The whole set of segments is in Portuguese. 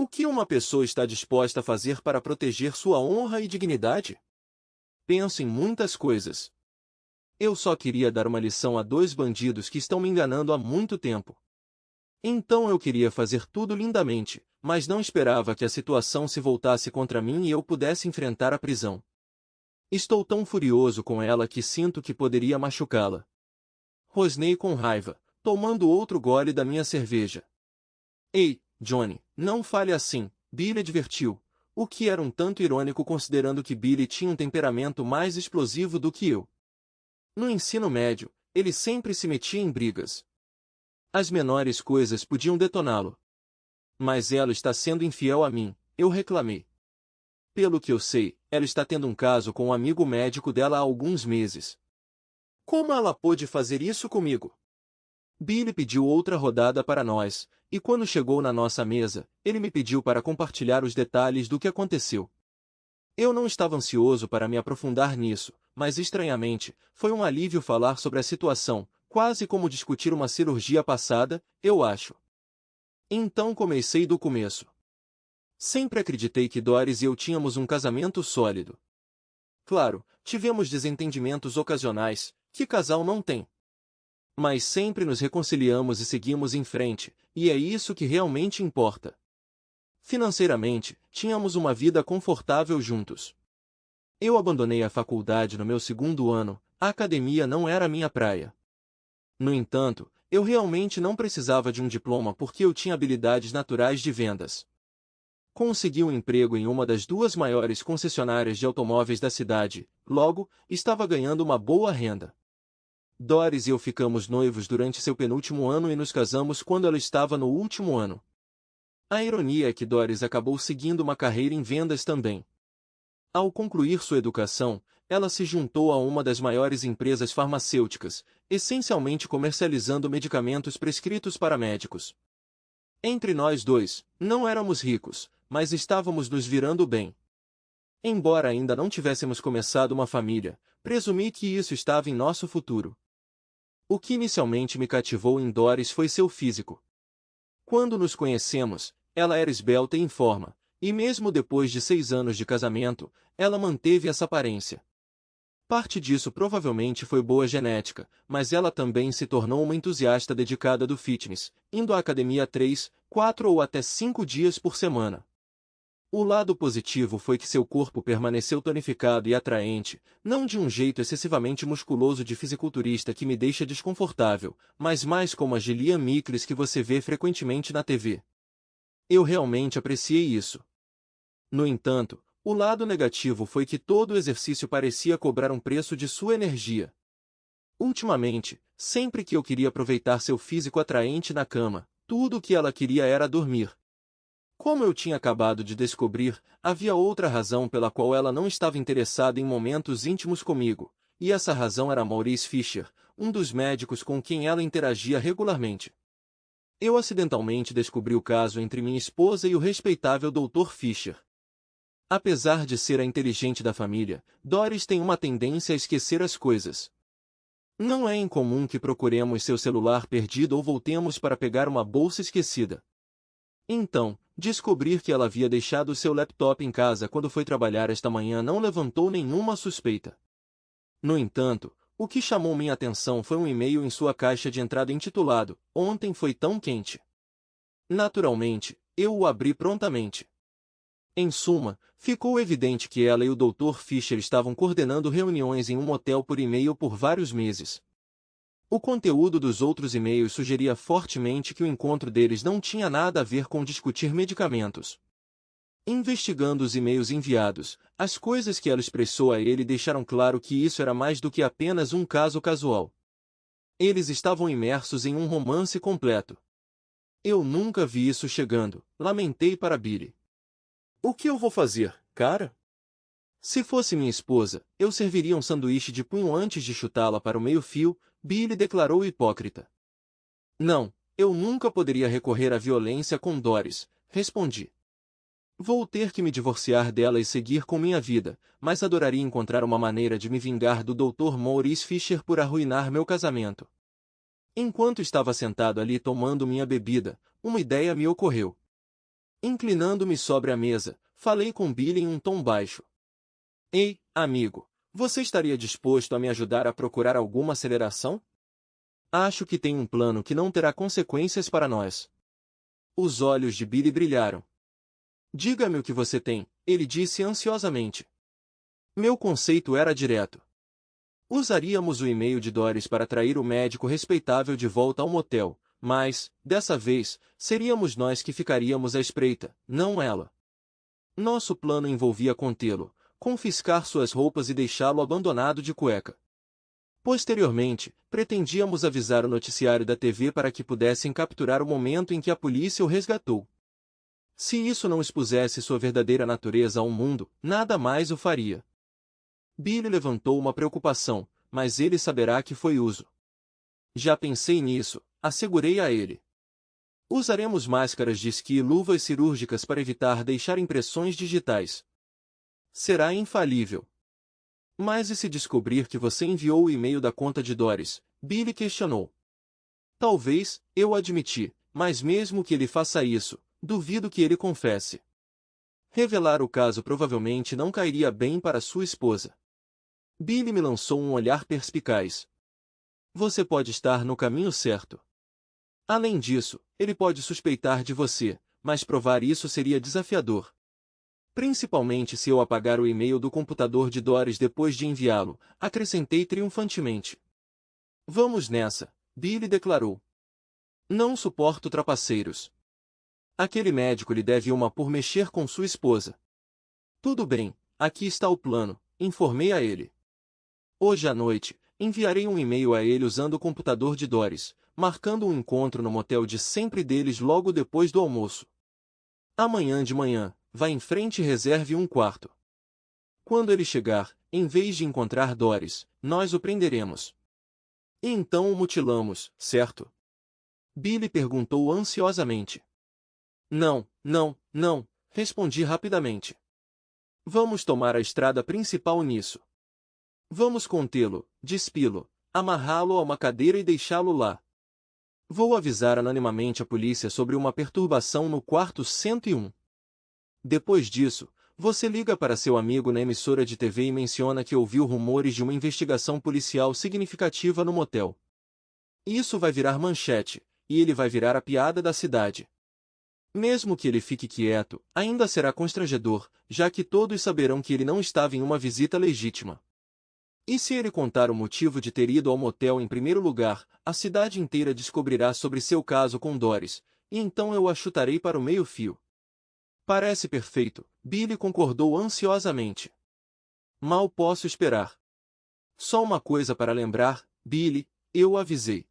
O que uma pessoa está disposta a fazer para proteger sua honra e dignidade? Penso em muitas coisas. Eu só queria dar uma lição a dois bandidos que estão me enganando há muito tempo. Então eu queria fazer tudo lindamente, mas não esperava que a situação se voltasse contra mim e eu pudesse enfrentar a prisão. Estou tão furioso com ela que sinto que poderia machucá-la. Rosnei com raiva, tomando outro gole da minha cerveja. Ei, Johnny, não fale assim, Billy advertiu, o que era um tanto irônico considerando que Billy tinha um temperamento mais explosivo do que eu. No ensino médio, ele sempre se metia em brigas. As menores coisas podiam detoná-lo. Mas ela está sendo infiel a mim, eu reclamei. Pelo que eu sei, ela está tendo um caso com um amigo médico dela há alguns meses. Como ela pôde fazer isso comigo? Billy pediu outra rodada para nós, e quando chegou na nossa mesa, ele me pediu para compartilhar os detalhes do que aconteceu. Eu não estava ansioso para me aprofundar nisso, mas estranhamente, foi um alívio falar sobre a situação, quase como discutir uma cirurgia passada, eu acho. Então comecei do começo. Sempre acreditei que Doris e eu tínhamos um casamento sólido. Claro, tivemos desentendimentos ocasionais, que casal não tem? Mas sempre nos reconciliamos e seguimos em frente, e é isso que realmente importa. Financeiramente, tínhamos uma vida confortável juntos. Eu abandonei a faculdade no meu segundo ano, a academia não era minha praia. No entanto, eu realmente não precisava de um diploma porque eu tinha habilidades naturais de vendas. Consegui um emprego em uma das duas maiores concessionárias de automóveis da cidade, logo, estava ganhando uma boa renda. Doris e eu ficamos noivos durante seu penúltimo ano e nos casamos quando ela estava no último ano. A ironia é que Doris acabou seguindo uma carreira em vendas também. Ao concluir sua educação, ela se juntou a uma das maiores empresas farmacêuticas, essencialmente comercializando medicamentos prescritos para médicos. Entre nós dois, não éramos ricos, mas estávamos nos virando bem. Embora ainda não tivéssemos começado uma família, presumi que isso estava em nosso futuro. O que inicialmente me cativou em Doris foi seu físico. Quando nos conhecemos, ela era esbelta e em forma, e mesmo depois de 6 anos de casamento, ela manteve essa aparência. Parte disso provavelmente foi boa genética, mas ela também se tornou uma entusiasta dedicada do fitness, indo à academia 3, 4 ou até 5 dias por semana. O lado positivo foi que seu corpo permaneceu tonificado e atraente, não de um jeito excessivamente musculoso de fisiculturista que me deixa desconfortável, mas mais como a Gillian Michels que você vê frequentemente na TV. Eu realmente apreciei isso. No entanto, o lado negativo foi que todo o exercício parecia cobrar um preço de sua energia. Ultimamente, sempre que eu queria aproveitar seu físico atraente na cama, tudo o que ela queria era dormir. Como eu tinha acabado de descobrir, havia outra razão pela qual ela não estava interessada em momentos íntimos comigo, e essa razão era Maurice Fisher, um dos médicos com quem ela interagia regularmente. Eu acidentalmente descobri o caso entre minha esposa e o respeitável Dr. Fisher. Apesar de ser a inteligente da família, Doris tem uma tendência a esquecer as coisas. Não é incomum que procuremos seu celular perdido ou voltemos para pegar uma bolsa esquecida. Então, descobrir que ela havia deixado seu laptop em casa quando foi trabalhar esta manhã não levantou nenhuma suspeita. No entanto, o que chamou minha atenção foi um e-mail em sua caixa de entrada intitulado "Ontem foi tão quente". Naturalmente, eu o abri prontamente. Em suma, ficou evidente que ela e o Dr. Fisher estavam coordenando reuniões em um motel por e-mail por vários meses. O conteúdo dos outros e-mails sugeria fortemente que o encontro deles não tinha nada a ver com discutir medicamentos. Investigando os e-mails enviados, as coisas que ela expressou a ele deixaram claro que isso era mais do que apenas um caso casual. Eles estavam imersos em um romance completo. Eu nunca vi isso chegando, lamentei para Billy. O que eu vou fazer, cara? Se fosse minha esposa, eu serviria um sanduíche de punho antes de chutá-la para o meio-fio, Billy declarou hipócrita. Não, eu nunca poderia recorrer à violência com Doris, respondi. Vou ter que me divorciar dela e seguir com minha vida, mas adoraria encontrar uma maneira de me vingar do Dr. Maurice Fisher por arruinar meu casamento. Enquanto estava sentado ali tomando minha bebida, uma ideia me ocorreu. Inclinando-me sobre a mesa, falei com Billy em um tom baixo. Ei, amigo, você estaria disposto a me ajudar a procurar alguma aceleração? Acho que tem um plano que não terá consequências para nós. Os olhos de Billy brilharam. Diga-me o que você tem, ele disse ansiosamente. Meu conceito era direto. Usaríamos o e-mail de Doris para atrair o médico respeitável de volta ao motel, mas, dessa vez, seríamos nós que ficaríamos à espreita, não ela. Nosso plano envolvia contê-lo, confiscar suas roupas e deixá-lo abandonado de cueca. Posteriormente, pretendíamos avisar o noticiário da TV para que pudessem capturar o momento em que a polícia o resgatou. Se isso não expusesse sua verdadeira natureza ao mundo, nada mais o faria. Billy levantou uma preocupação, mas ele saberá que foi uso. Já pensei nisso, assegurei a ele. Usaremos máscaras de esqui e luvas cirúrgicas para evitar deixar impressões digitais. Será infalível. Mas e se descobrir que você enviou o e-mail da conta de Doris? Billy questionou. Talvez, eu admiti, mas mesmo que ele faça isso, duvido que ele confesse. Revelar o caso provavelmente não cairia bem para sua esposa. Billy me lançou um olhar perspicaz. Você pode estar no caminho certo. Além disso, ele pode suspeitar de você, mas provar isso seria desafiador. Principalmente se eu apagar o e-mail do computador de Doris depois de enviá-lo, acrescentei triunfantemente. Vamos nessa, Billy declarou. Não suporto trapaceiros. Aquele médico lhe deve uma por mexer com sua esposa. Tudo bem, aqui está o plano, informei a ele. Hoje à noite, enviarei um e-mail a ele usando o computador de Doris, marcando um encontro no motel de sempre deles logo depois do almoço. Amanhã de manhã, vá em frente e reserve um quarto. Quando ele chegar, em vez de encontrar Doris, nós o prenderemos. E então o mutilamos, certo? Billy perguntou ansiosamente. Não, não, não, respondi rapidamente. Vamos tomar a estrada principal nisso. Vamos contê-lo, despi-lo, amarrá-lo a uma cadeira e deixá-lo lá. Vou avisar anonimamente a polícia sobre uma perturbação no quarto 101. Depois disso, você liga para seu amigo na emissora de TV e menciona que ouviu rumores de uma investigação policial significativa no motel. Isso vai virar manchete, e ele vai virar a piada da cidade. Mesmo que ele fique quieto, ainda será constrangedor, já que todos saberão que ele não estava em uma visita legítima. E se ele contar o motivo de ter ido ao motel em primeiro lugar, a cidade inteira descobrirá sobre seu caso com Doris, e então eu a chutarei para o meio-fio. Parece perfeito, Billy concordou ansiosamente. Mal posso esperar. Só uma coisa para lembrar, Billy, eu o avisei.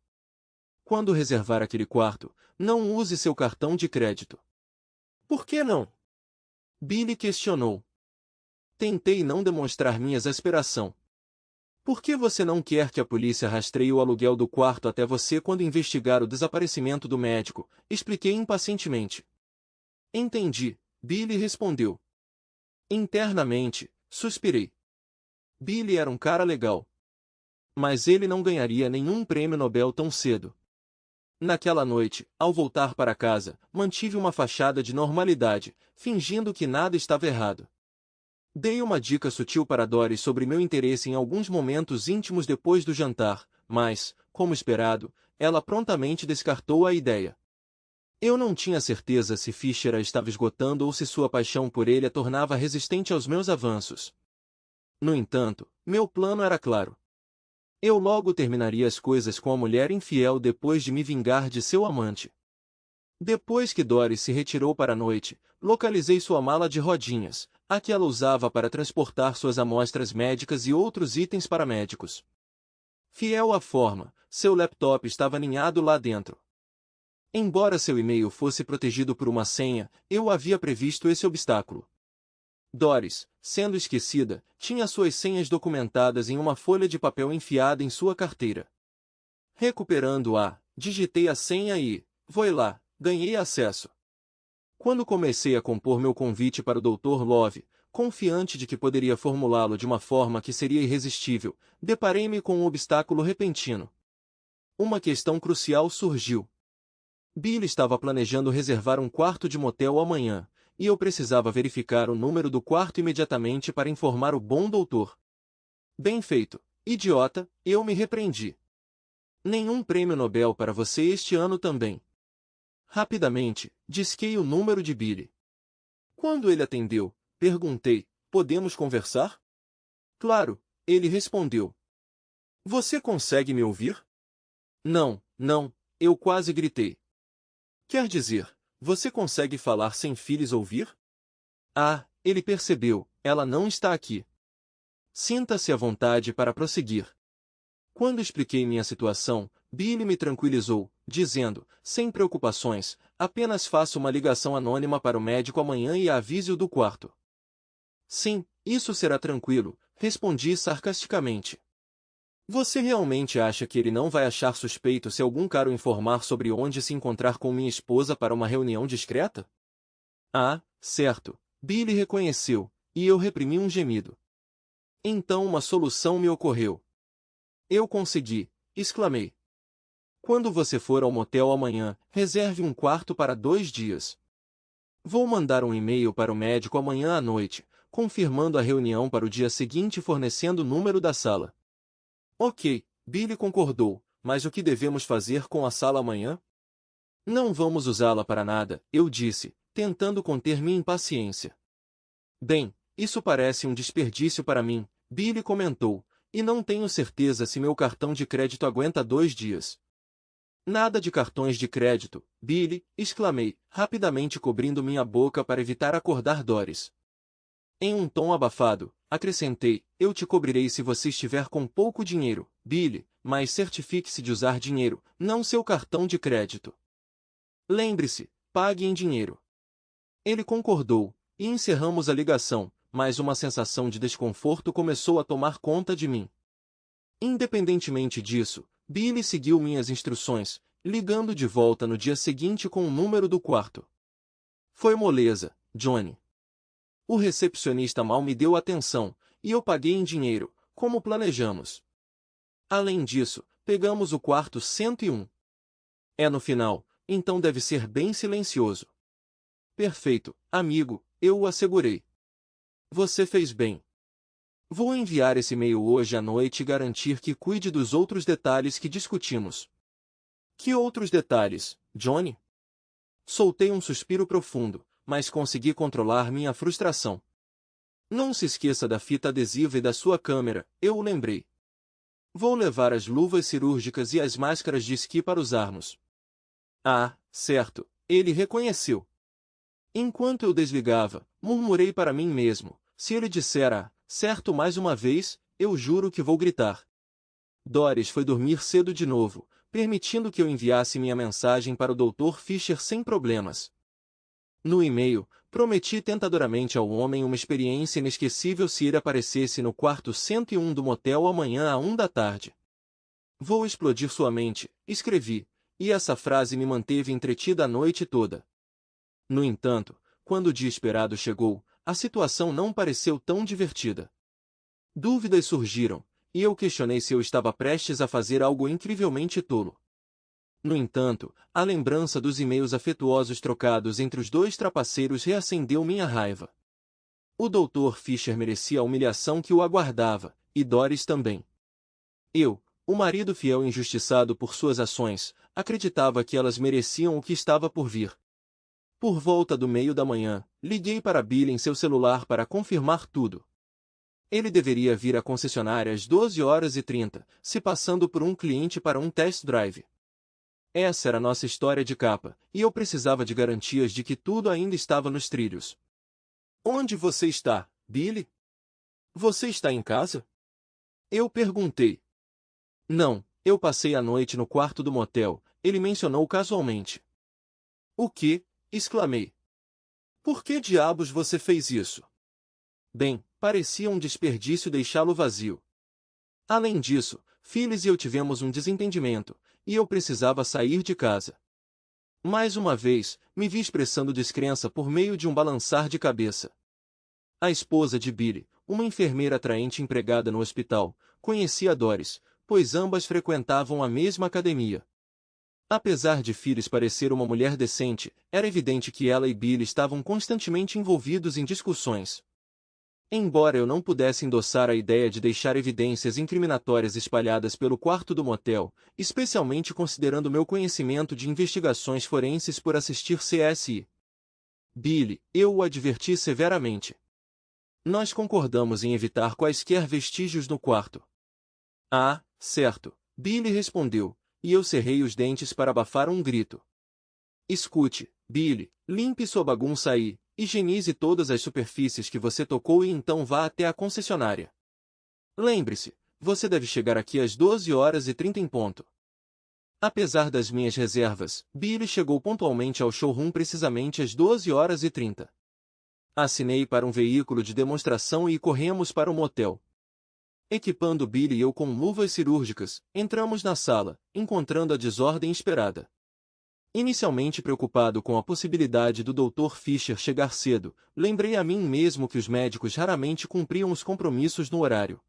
Quando reservar aquele quarto, não use seu cartão de crédito. Por que não? Billy questionou. Tentei não demonstrar minha exasperação. Por que você não quer que a polícia rastreie o aluguel do quarto até você quando investigar o desaparecimento do médico? Expliquei impacientemente. Entendi, Billy respondeu. Internamente, suspirei. Billy era um cara legal. Mas ele não ganharia nenhum prêmio Nobel tão cedo. Naquela noite, ao voltar para casa, mantive uma fachada de normalidade, fingindo que nada estava errado. Dei uma dica sutil para Doris sobre meu interesse em alguns momentos íntimos depois do jantar, mas, como esperado, ela prontamente descartou a ideia. Eu não tinha certeza se Fischer a estava esgotando ou se sua paixão por ele a tornava resistente aos meus avanços. No entanto, meu plano era claro. Eu logo terminaria as coisas com a mulher infiel depois de me vingar de seu amante. Depois que Doris se retirou para a noite, localizei sua mala de rodinhas, a que ela usava para transportar suas amostras médicas e outros itens paramédicos. Fiel à forma, seu laptop estava aninhado lá dentro. Embora seu e-mail fosse protegido por uma senha, eu havia previsto esse obstáculo. Doris, sendo esquecida, tinha suas senhas documentadas em uma folha de papel enfiada em sua carteira. Recuperando-a, digitei a senha e, voilá, ganhei acesso. Quando comecei a compor meu convite para o Dr. Love, confiante de que poderia formulá-lo de uma forma que seria irresistível, deparei-me com um obstáculo repentino. Uma questão crucial surgiu. Billy estava planejando reservar um quarto de motel amanhã, e eu precisava verificar o número do quarto imediatamente para informar o bom doutor. Bem feito, idiota, eu me repreendi. Nenhum prêmio Nobel para você este ano também. Rapidamente, disquei o número de Billy. Quando ele atendeu, perguntei, podemos conversar? Claro, ele respondeu. Você consegue me ouvir? Não, não, eu quase gritei. Quer dizer, você consegue falar sem Phyllis ouvir? Ah, ele percebeu, ela não está aqui. Sinta-se à vontade para prosseguir. Quando expliquei minha situação, Billy me tranquilizou, dizendo, sem preocupações, apenas faça uma ligação anônima para o médico amanhã e avise-o do quarto. Sim, isso será tranquilo, respondi sarcasticamente. Você realmente acha que ele não vai achar suspeito se algum cara o informar sobre onde se encontrar com minha esposa para uma reunião discreta? Ah, certo, Billy reconheceu, e eu reprimi um gemido. Então uma solução me ocorreu. Eu consegui, exclamei. Quando você for ao motel amanhã, reserve um quarto para 2 dias. Vou mandar um e-mail para o médico amanhã à noite, confirmando a reunião para o dia seguinte e fornecendo o número da sala. Ok, Billy concordou, mas o que devemos fazer com a sala amanhã? Não vamos usá-la para nada, eu disse, tentando conter minha impaciência. Bem, isso parece um desperdício para mim, Billy comentou, e não tenho certeza se meu cartão de crédito aguenta 2 dias. Nada de cartões de crédito, Billy, exclamei, rapidamente cobrindo minha boca para evitar acordar Doris. Em um tom abafado, acrescentei, eu te cobrirei se você estiver com pouco dinheiro, Billy, mas certifique-se de usar dinheiro, não seu cartão de crédito. Lembre-se, pague em dinheiro. Ele concordou, e encerramos a ligação, mas uma sensação de desconforto começou a tomar conta de mim. Independentemente disso, Billy seguiu minhas instruções, ligando de volta no dia seguinte com o número do quarto. Foi moleza, Johnny. O recepcionista mal me deu atenção, e eu paguei em dinheiro, como planejamos. Além disso, pegamos o quarto 101. É no final, então deve ser bem silencioso. Perfeito, amigo, eu o assegurei. Você fez bem. Vou enviar esse e-mail hoje à noite e garantir que cuide dos outros detalhes que discutimos. Que outros detalhes, Johnny? Soltei um suspiro profundo, mas consegui controlar minha frustração. Não se esqueça da fita adesiva e da sua câmera, eu o lembrei. Vou levar as luvas cirúrgicas e as máscaras de esqui para usarmos. Ah, certo, ele reconheceu. Enquanto eu desligava, murmurei para mim mesmo, se ele disser certo mais uma vez, eu juro que vou gritar. Doris foi dormir cedo de novo, permitindo que eu enviasse minha mensagem para o Dr. Fisher sem problemas. No e-mail, prometi tentadoramente ao homem uma experiência inesquecível se ele aparecesse no quarto 101 do motel amanhã à 1 da tarde. Vou explodir sua mente, escrevi, e essa frase me manteve entretida a noite toda. No entanto, quando o dia esperado chegou, a situação não pareceu tão divertida. Dúvidas surgiram, e eu questionei se eu estava prestes a fazer algo incrivelmente tolo. No entanto, a lembrança dos e-mails afetuosos trocados entre os dois trapaceiros reacendeu minha raiva. O Dr. Fisher merecia a humilhação que o aguardava, e Doris também. Eu, o marido fiel e injustiçado por suas ações, acreditava que elas mereciam o que estava por vir. Por volta do meio da manhã, liguei para Billy em seu celular para confirmar tudo. Ele deveria vir à concessionária às 12h30, se passando por um cliente para um test drive. Essa era nossa história de capa, e eu precisava de garantias de que tudo ainda estava nos trilhos. Onde você está, Billy? Você está em casa? Eu perguntei. Não, eu passei a noite no quarto do motel, ele mencionou casualmente. O quê? Exclamei. Por que diabos você fez isso? Bem, parecia um desperdício deixá-lo vazio. Além disso, Phyllis e eu tivemos um desentendimento, e eu precisava sair de casa. Mais uma vez, me vi expressando descrença por meio de um balançar de cabeça. A esposa de Billy, uma enfermeira atraente empregada no hospital, conhecia Doris, pois ambas frequentavam a mesma academia. Apesar de Phyllis parecer uma mulher decente, era evidente que ela e Billy estavam constantemente envolvidos em discussões. Embora eu não pudesse endossar a ideia de deixar evidências incriminatórias espalhadas pelo quarto do motel, especialmente considerando meu conhecimento de investigações forenses por assistir CSI. Billy, eu o adverti severamente. Nós concordamos em evitar quaisquer vestígios no quarto. Ah, certo, Billy respondeu, e eu cerrei os dentes para abafar um grito. Escute, Billy, limpe sua bagunça aí, higienize todas as superfícies que você tocou e então vá até a concessionária. Lembre-se, você deve chegar aqui às 12h30 em ponto. Apesar das minhas reservas, Billy chegou pontualmente ao showroom precisamente às 12h30. Assinei para um veículo de demonstração e corremos para o motel. Equipando Billy e eu com luvas cirúrgicas, entramos na sala, encontrando a desordem esperada. Inicialmente preocupado com a possibilidade do Dr. Fisher chegar cedo, lembrei a mim mesmo que os médicos raramente cumpriam os compromissos no horário.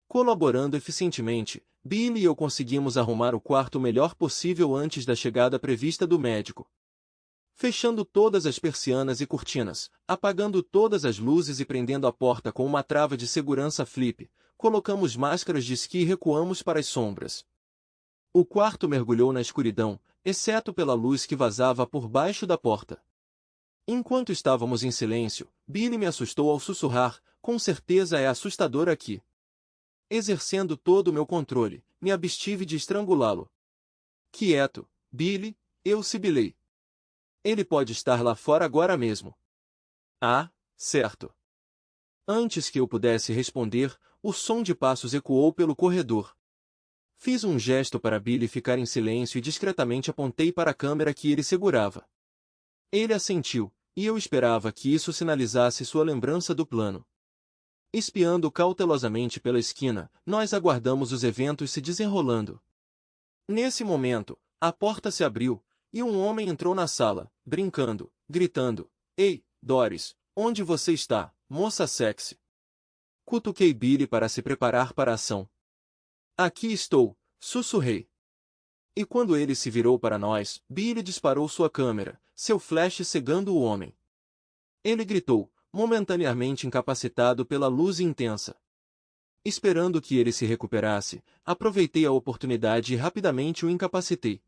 Colaborando eficientemente, Billy e eu conseguimos arrumar o quarto o melhor possível antes da chegada prevista do médico. Fechando todas as persianas e cortinas, apagando todas as luzes e prendendo a porta com uma trava de segurança flip, colocamos máscaras de esqui e recuamos para as sombras. O quarto mergulhou na escuridão, exceto pela luz que vazava por baixo da porta. Enquanto estávamos em silêncio, Billy me assustou ao sussurrar, com certeza é assustador aqui. Exercendo todo o meu controle, me abstive de estrangulá-lo. Quieto, Billy, eu sibilei. Ele pode estar lá fora agora mesmo. Ah, certo. Antes que eu pudesse responder, o som de passos ecoou pelo corredor. Fiz um gesto para Billy ficar em silêncio e discretamente apontei para a câmera que ele segurava. Ele assentiu, e eu esperava que isso sinalizasse sua lembrança do plano. Espiando cautelosamente pela esquina, nós aguardamos os eventos se desenrolando. Nesse momento, a porta se abriu, e um homem entrou na sala, brincando, gritando, "Ei, Doris, onde você está, moça sexy?" Cutuquei Billy para se preparar para a ação. "Aqui estou", sussurrei. E quando ele se virou para nós, Billy disparou sua câmera, seu flash cegando o homem. Ele gritou, momentaneamente incapacitado pela luz intensa. Esperando que ele se recuperasse, aproveitei a oportunidade e rapidamente o incapacitei.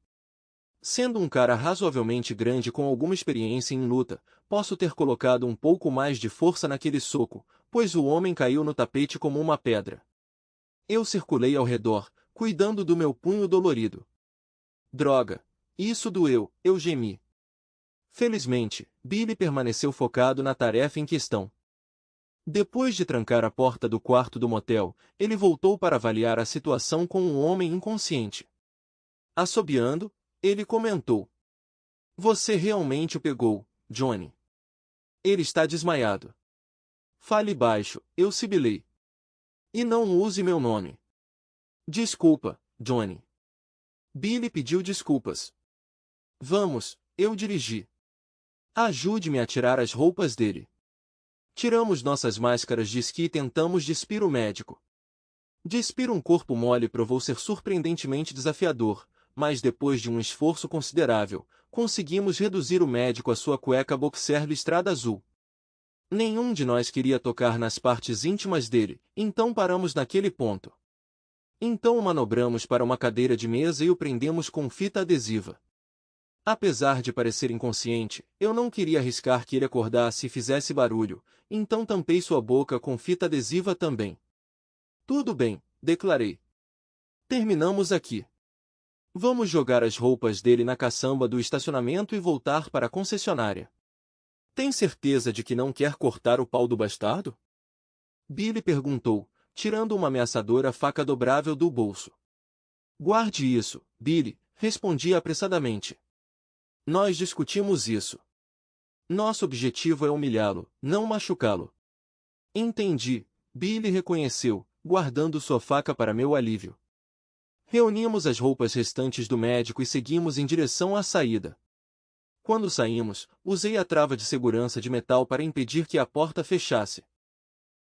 Sendo um cara razoavelmente grande com alguma experiência em luta, posso ter colocado um pouco mais de força naquele soco, pois o homem caiu no tapete como uma pedra. Eu circulei ao redor, cuidando do meu punho dolorido. Droga! Isso doeu, eu gemi. Felizmente, Billy permaneceu focado na tarefa em questão. Depois de trancar a porta do quarto do motel, ele voltou para avaliar a situação com um homem inconsciente. Assobiando, ele comentou: "Você realmente o pegou, Johnny. Ele está desmaiado." "Fale baixo", eu sibilei. "E não use meu nome." "Desculpa, Johnny." Billy pediu desculpas. "Vamos", eu dirigi. "Ajude-me a tirar as roupas dele." Tiramos nossas máscaras de esqui e tentamos despir o médico. Despir um corpo mole provou ser surpreendentemente desafiador, mas depois de um esforço considerável, conseguimos reduzir o médico à sua cueca boxer listrada azul. Nenhum de nós queria tocar nas partes íntimas dele, então paramos naquele ponto. Então o manobramos para uma cadeira de mesa e o prendemos com fita adesiva. Apesar de parecer inconsciente, eu não queria arriscar que ele acordasse e fizesse barulho, então tampei sua boca com fita adesiva também. "Tudo bem", declarei. "Terminamos aqui. Vamos jogar as roupas dele na caçamba do estacionamento e voltar para a concessionária." "Tem certeza de que não quer cortar o pau do bastardo?" Billy perguntou, tirando uma ameaçadora faca dobrável do bolso. "Guarde isso, Billy", respondi apressadamente. "Nós discutimos isso. Nosso objetivo é humilhá-lo, não machucá-lo." "Entendi", Billy reconheceu, guardando sua faca para meu alívio. Reunimos as roupas restantes do médico e seguimos em direção à saída. Quando saímos, usei a trava de segurança de metal para impedir que a porta fechasse.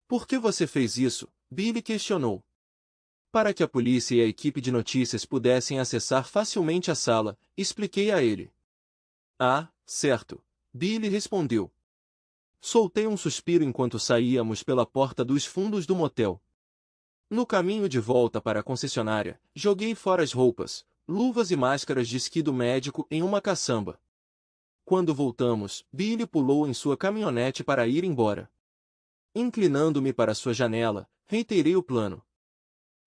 "Por que você fez isso?", Billy questionou. Para que a polícia e a equipe de notícias pudessem acessar facilmente a sala, expliquei a ele. Ah, certo, Billy respondeu. Soltei um suspiro enquanto saíamos pela porta dos fundos do motel. No caminho de volta para a concessionária, joguei fora as roupas, luvas e máscaras de esqui do médico em uma caçamba. Quando voltamos, Billy pulou em sua caminhonete para ir embora. Inclinando-me para sua janela, reiterei o plano.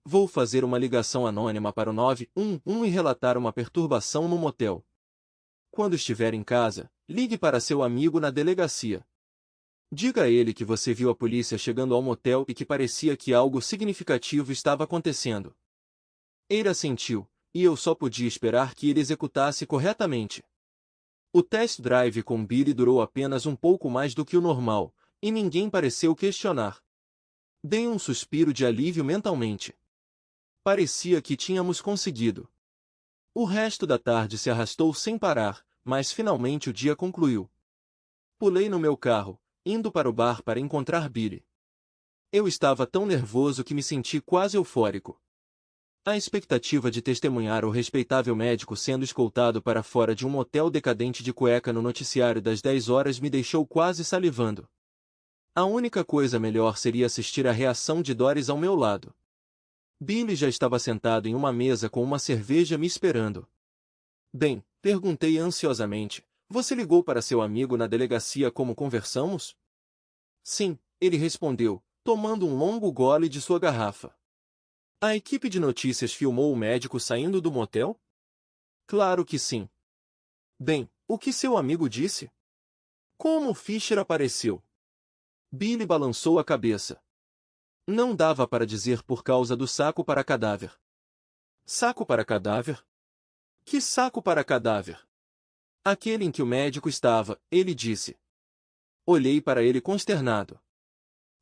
Vou fazer uma ligação anônima para o 911 e relatar uma perturbação no motel. Quando estiver em casa, ligue para seu amigo na delegacia. Diga a ele que você viu a polícia chegando ao motel e que parecia que algo significativo estava acontecendo. Ele assentiu, e eu só podia esperar que ele executasse corretamente. O test drive com Billy durou apenas um pouco mais do que o normal, e ninguém pareceu questionar. Dei um suspiro de alívio mentalmente. Parecia que tínhamos conseguido. O resto da tarde se arrastou sem parar, mas finalmente o dia concluiu. Pulei no meu carro, indo para o bar para encontrar Billy. Eu estava tão nervoso que me senti quase eufórico. A expectativa de testemunhar o respeitável médico sendo escoltado para fora de um motel decadente de cueca no noticiário das 10 horas me deixou quase salivando. A única coisa melhor seria assistir à reação de Doris ao meu lado. Billy já estava sentado em uma mesa com uma cerveja me esperando. Bem, perguntei ansiosamente, você ligou para seu amigo na delegacia como conversamos? Sim, ele respondeu, tomando um longo gole de sua garrafa. A equipe de notícias filmou o médico saindo do motel? Claro que sim. Bem, o que seu amigo disse? Como Fisher apareceu? Billy balançou a cabeça. Não dava para dizer por causa do saco para cadáver. Saco para cadáver? Que saco para cadáver? Aquele em que o médico estava, ele disse. Olhei para ele consternado.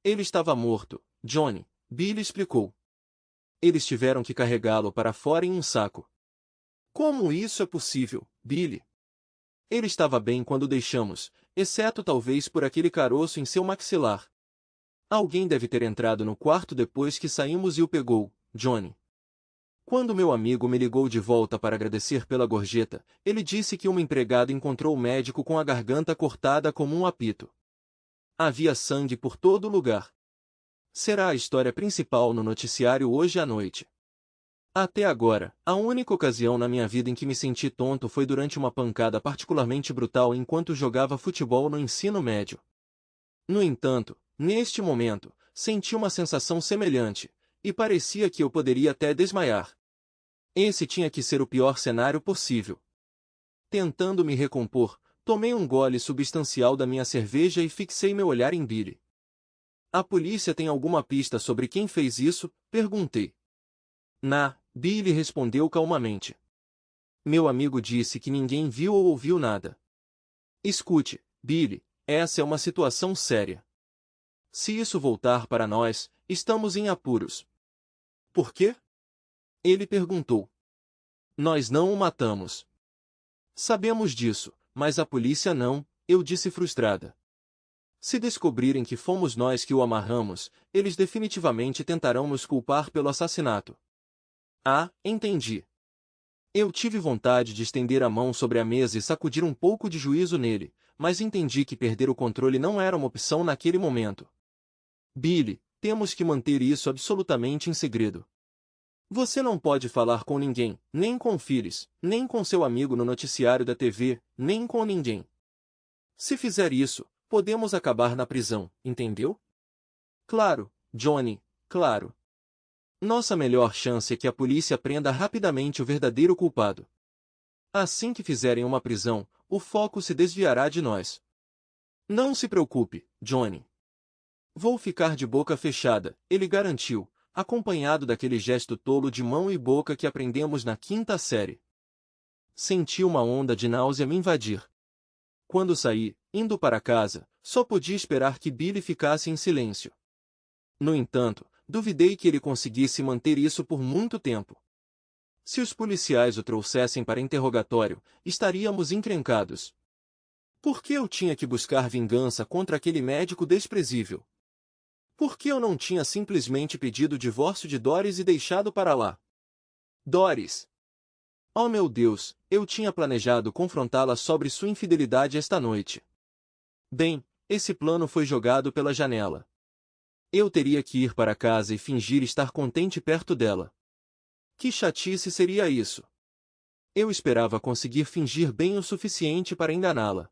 Ele estava morto, Johnny, Billy explicou. Eles tiveram que carregá-lo para fora em um saco. Como isso é possível, Billy? Ele estava bem quando o deixamos, exceto talvez por aquele caroço em seu maxilar. Alguém deve ter entrado no quarto depois que saímos e o pegou, Johnny. Quando meu amigo me ligou de volta para agradecer pela gorjeta, ele disse que uma empregada encontrou o médico com a garganta cortada como um apito. Havia sangue por todo o lugar. Será a história principal no noticiário hoje à noite. Até agora, a única ocasião na minha vida em que me senti tonto foi durante uma pancada particularmente brutal enquanto jogava futebol no ensino médio. No entanto, neste momento, senti uma sensação semelhante, e parecia que eu poderia até desmaiar. Esse tinha que ser o pior cenário possível. Tentando me recompor, tomei um gole substancial da minha cerveja e fixei meu olhar em Billy. A polícia tem alguma pista sobre quem fez isso? Perguntei. Billy respondeu calmamente. Meu amigo disse que ninguém viu ou ouviu nada. Escute, Billy, essa é uma situação séria. Se isso voltar para nós, estamos em apuros. Por quê? Ele perguntou. Nós não o matamos. Sabemos disso, mas a polícia não, eu disse frustrada. Se descobrirem que fomos nós que o amarramos, eles definitivamente tentarão nos culpar pelo assassinato. Entendi. Eu tive vontade de estender a mão sobre a mesa e sacudir um pouco de juízo nele, mas entendi que perder o controle não era uma opção naquele momento. Billy, temos que manter isso absolutamente em segredo. Você não pode falar com ninguém, nem com Phyllis, nem com seu amigo no noticiário da TV, nem com ninguém. Se fizer isso, podemos acabar na prisão, entendeu? Claro, Johnny, claro. Nossa melhor chance é que a polícia prenda rapidamente o verdadeiro culpado. Assim que fizerem uma prisão, o foco se desviará de nós. Não se preocupe, Johnny. Vou ficar de boca fechada, ele garantiu, acompanhado daquele gesto tolo de mão e boca que aprendemos na 5ª série. Senti uma onda de náusea me invadir. Quando saí, indo para casa, só podia esperar que Billy ficasse em silêncio. No entanto, duvidei que ele conseguisse manter isso por muito tempo. Se os policiais o trouxessem para interrogatório, estaríamos encrencados. Por que eu tinha que buscar vingança contra aquele médico desprezível? Por que eu não tinha simplesmente pedido o divórcio de Doris e deixado para lá? Doris! Oh meu Deus, eu tinha planejado confrontá-la sobre sua infidelidade esta noite. Bem, esse plano foi jogado pela janela. Eu teria que ir para casa e fingir estar contente perto dela. Que chatice seria isso? Eu esperava conseguir fingir bem o suficiente para enganá-la.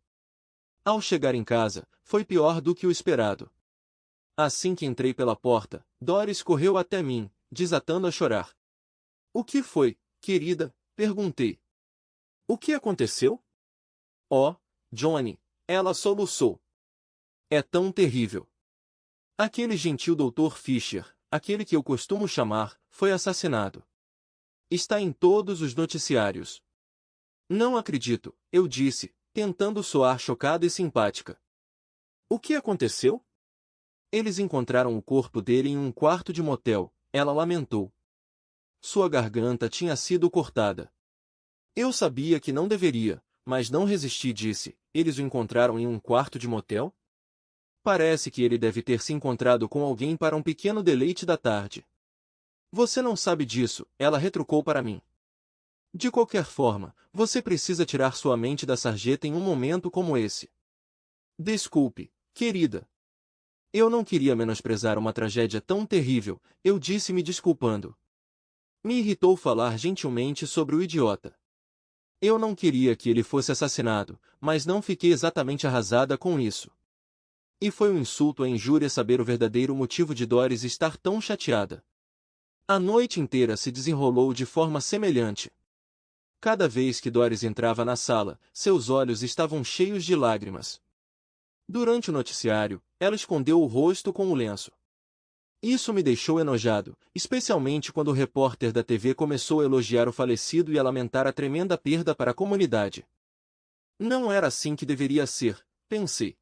Ao chegar em casa, foi pior do que o esperado. Assim que entrei pela porta, Doris correu até mim, desatando a chorar. O que foi, querida? Perguntei. O que aconteceu? Oh, Johnny, ela soluçou. É tão terrível. Aquele gentil Dr. Fisher, aquele que eu costumo chamar, foi assassinado. Está em todos os noticiários. Não acredito, eu disse, tentando soar chocada e simpática. O que aconteceu? Eles encontraram o corpo dele em um quarto de motel, ela lamentou. Sua garganta tinha sido cortada. Eu sabia que não deveria, mas não resisti e disse, eles o encontraram em um quarto de motel? Parece que ele deve ter se encontrado com alguém para um pequeno deleite da tarde. Você não sabe disso, ela retrucou para mim. De qualquer forma, você precisa tirar sua mente da sarjeta em um momento como esse. Desculpe, querida. Eu não queria menosprezar uma tragédia tão terrível, eu disse me desculpando. Me irritou falar gentilmente sobre o idiota. Eu não queria que ele fosse assassinado, mas não fiquei exatamente arrasada com isso. E foi um insulto à injúria saber o verdadeiro motivo de Doris estar tão chateada. A noite inteira se desenrolou de forma semelhante. Cada vez que Doris entrava na sala, seus olhos estavam cheios de lágrimas. Durante o noticiário, ela escondeu o rosto com o lenço. Isso me deixou enojado, especialmente quando o repórter da TV começou a elogiar o falecido e a lamentar a tremenda perda para a comunidade. Não era assim que deveria ser, pensei.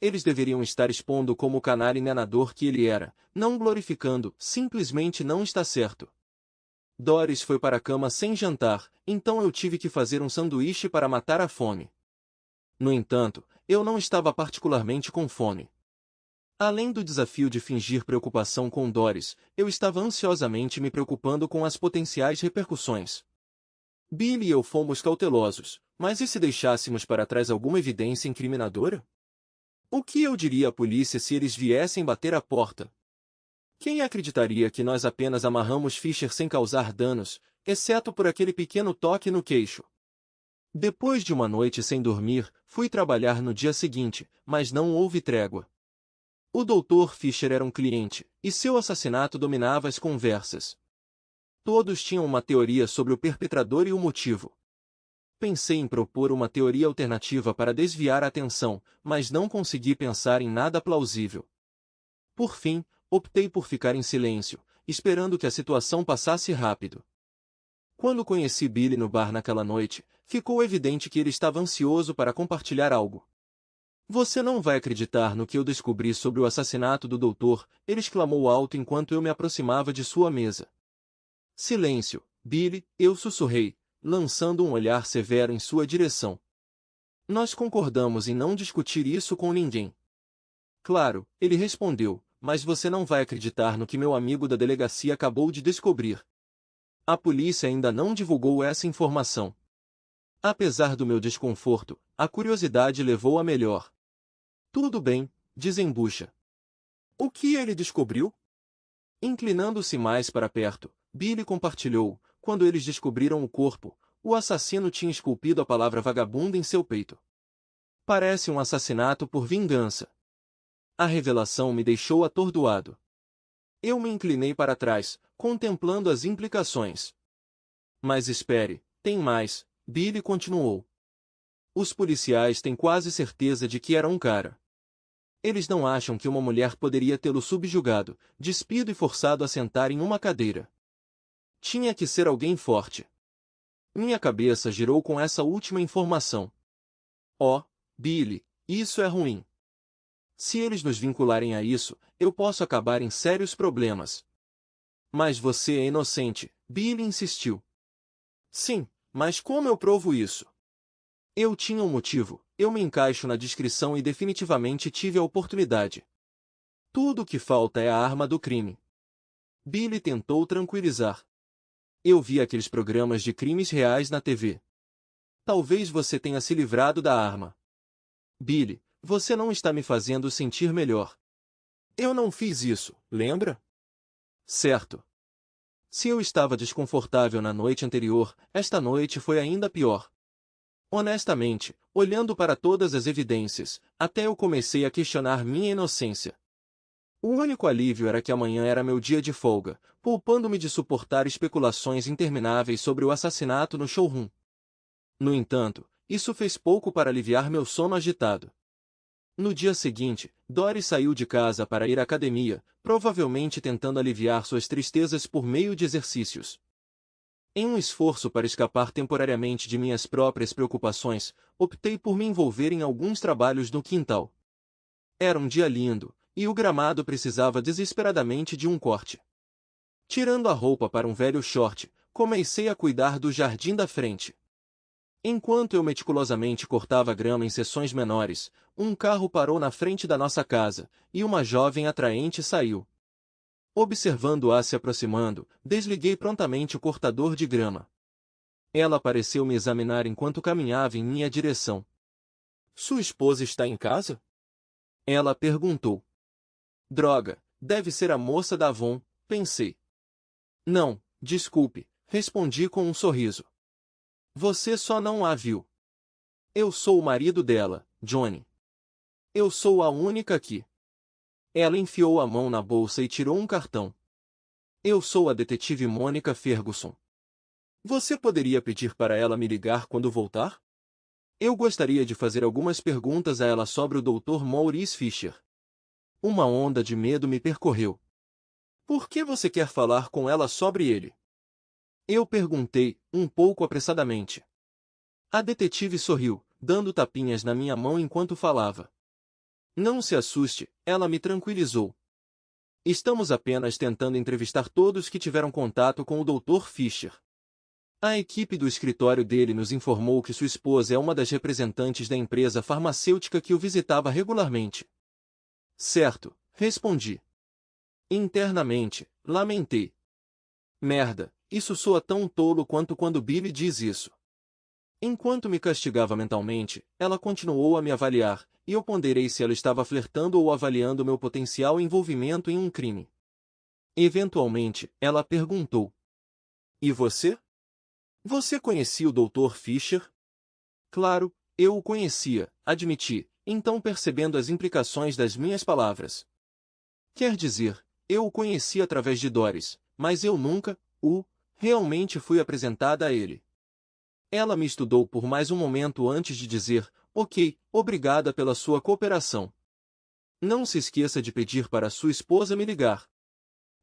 Eles deveriam estar expondo como o canalha enganador que ele era, não glorificando, simplesmente não está certo. Doris foi para a cama sem jantar, então eu tive que fazer um sanduíche para matar a fome. No entanto, eu não estava particularmente com fome. Além do desafio de fingir preocupação com Doris, eu estava ansiosamente me preocupando com as potenciais repercussões. Billy e eu fomos cautelosos, mas e se deixássemos para trás alguma evidência incriminadora? O que eu diria à polícia se eles viessem bater à porta? Quem acreditaria que nós apenas amarramos Fisher sem causar danos, exceto por aquele pequeno toque no queixo? Depois de uma noite sem dormir, fui trabalhar no dia seguinte, mas não houve trégua. O Dr. Fisher era um cliente, e seu assassinato dominava as conversas. Todos tinham uma teoria sobre o perpetrador e o motivo. Pensei em propor uma teoria alternativa para desviar a atenção, mas não consegui pensar em nada plausível. Por fim, optei por ficar em silêncio, esperando que a situação passasse rápido. Quando conheci Billy no bar naquela noite, ficou evidente que ele estava ansioso para compartilhar algo. Você não vai acreditar no que eu descobri sobre o assassinato do doutor, ele exclamou alto enquanto eu me aproximava de sua mesa. Silêncio, Billy, eu sussurrei, lançando um olhar severo em sua direção. Nós concordamos em não discutir isso com ninguém. Claro, ele respondeu, mas você não vai acreditar no que meu amigo da delegacia acabou de descobrir. A polícia ainda não divulgou essa informação. Apesar do meu desconforto, a curiosidade levou a melhor. Tudo bem, desembucha. O que ele descobriu? Inclinando-se mais para perto, Billy compartilhou, quando eles descobriram o corpo, o assassino tinha esculpido a palavra vagabunda em seu peito. Parece um assassinato por vingança. A revelação me deixou atordoado. Eu me inclinei para trás, contemplando as implicações. Mas espere, tem mais, Billy continuou. Os policiais têm quase certeza de que era um cara. Eles não acham que uma mulher poderia tê-lo subjugado, despido e forçado a sentar em uma cadeira. Tinha que ser alguém forte. Minha cabeça girou com essa última informação. Oh, Billy, isso é ruim. Se eles nos vincularem a isso, eu posso acabar em sérios problemas. Mas você é inocente, Billy insistiu. Sim, mas como eu provo isso? Eu tinha um motivo, eu me encaixo na descrição e definitivamente tive a oportunidade. Tudo o que falta é a arma do crime. Billy tentou tranquilizar. Eu vi aqueles programas de crimes reais na TV. Talvez você tenha se livrado da arma. Billy, você não está me fazendo sentir melhor. Eu não fiz isso, lembra? Certo. Se eu estava desconfortável na noite anterior, esta noite foi ainda pior. Honestamente, olhando para todas as evidências, até eu comecei a questionar minha inocência. O único alívio era que amanhã era meu dia de folga, poupando-me de suportar especulações intermináveis sobre o assassinato no showroom. No entanto, isso fez pouco para aliviar meu sono agitado. No dia seguinte, Dory saiu de casa para ir à academia, provavelmente tentando aliviar suas tristezas por meio de exercícios. Em um esforço para escapar temporariamente de minhas próprias preocupações, optei por me envolver em alguns trabalhos no quintal. Era um dia lindo, e o gramado precisava desesperadamente de um corte. Tirando a roupa para um velho short, comecei a cuidar do jardim da frente. Enquanto eu meticulosamente cortava grama em seções menores, um carro parou na frente da nossa casa, e uma jovem atraente saiu. Observando-a se aproximando, desliguei prontamente o cortador de grama. Ela pareceu me examinar enquanto caminhava em minha direção. Sua esposa está em casa? Ela perguntou. Droga, deve ser a moça da Avon, pensei. Não, desculpe, respondi com um sorriso. Você só não a viu. Eu sou o marido dela, Johnny. Eu sou a única aqui. Ela enfiou a mão na bolsa e tirou um cartão. Eu sou a detetive Mônica Ferguson. Você poderia pedir para ela me ligar quando voltar? Eu gostaria de fazer algumas perguntas a ela sobre o Dr. Maurice Fisher. Uma onda de medo me percorreu. Por que você quer falar com ela sobre ele? Eu perguntei, um pouco apressadamente. A detetive sorriu, dando tapinhas na minha mão enquanto falava. Não se assuste, ela me tranquilizou. Estamos apenas tentando entrevistar todos que tiveram contato com o Dr. Fisher. A equipe do escritório dele nos informou que sua esposa é uma das representantes da empresa farmacêutica que o visitava regularmente. Certo, respondi. Internamente, lamentei. Merda, isso soa tão tolo quanto quando Billy diz isso. Enquanto me castigava mentalmente, ela continuou a me avaliar, e eu ponderei se ela estava flertando ou avaliando meu potencial envolvimento em um crime. Eventualmente, ela perguntou. E você? Você conhecia o Dr. Fisher? Claro, eu o conhecia, admiti, então percebendo as implicações das minhas palavras. Quer dizer, eu o conheci através de Doris, mas eu nunca, realmente fui apresentada a ele. Ela me estudou por mais um momento antes de dizer, ok, obrigada pela sua cooperação. Não se esqueça de pedir para sua esposa me ligar.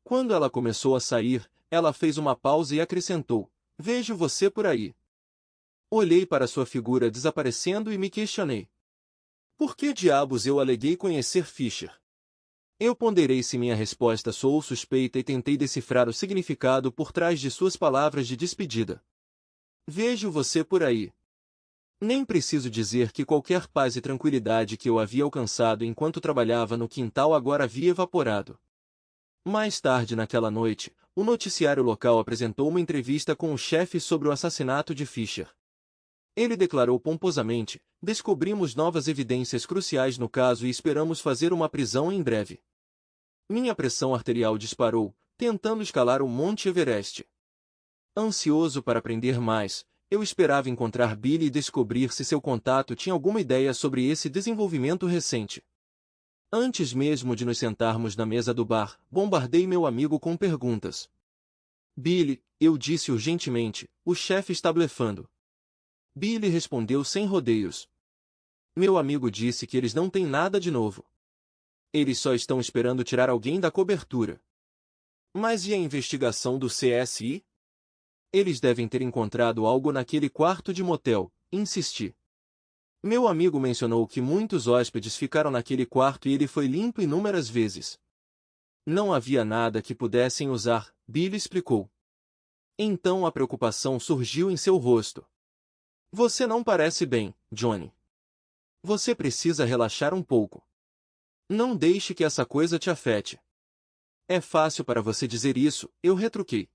Quando ela começou a sair, ela fez uma pausa e acrescentou, vejo você por aí. Olhei para sua figura desaparecendo e me questionei. Por que diabos eu aleguei conhecer Fisher? Eu ponderei se minha resposta soou suspeita e tentei decifrar o significado por trás de suas palavras de despedida. Vejo você por aí. Nem preciso dizer que qualquer paz e tranquilidade que eu havia alcançado enquanto trabalhava no quintal agora havia evaporado. Mais tarde naquela noite, o noticiário local apresentou uma entrevista com o chefe sobre o assassinato de Fisher. Ele declarou pomposamente, descobrimos novas evidências cruciais no caso e esperamos fazer uma prisão em breve. Minha pressão arterial disparou, tentando escalar o Monte Everest. Ansioso para aprender mais, eu esperava encontrar Billy e descobrir se seu contato tinha alguma ideia sobre esse desenvolvimento recente. Antes mesmo de nos sentarmos na mesa do bar, bombardei meu amigo com perguntas. Billy, eu disse urgentemente, o chefe está blefando. Billy respondeu sem rodeios. Meu amigo disse que eles não têm nada de novo. Eles só estão esperando tirar alguém da cobertura. Mas e a investigação do CSI? Eles devem ter encontrado algo naquele quarto de motel, insisti. Meu amigo mencionou que muitos hóspedes ficaram naquele quarto e ele foi limpo inúmeras vezes. Não havia nada que pudessem usar, Billy explicou. Então a preocupação surgiu em seu rosto. Você não parece bem, Johnny. Você precisa relaxar um pouco. Não deixe que essa coisa te afete. É fácil para você dizer isso, eu retruquei.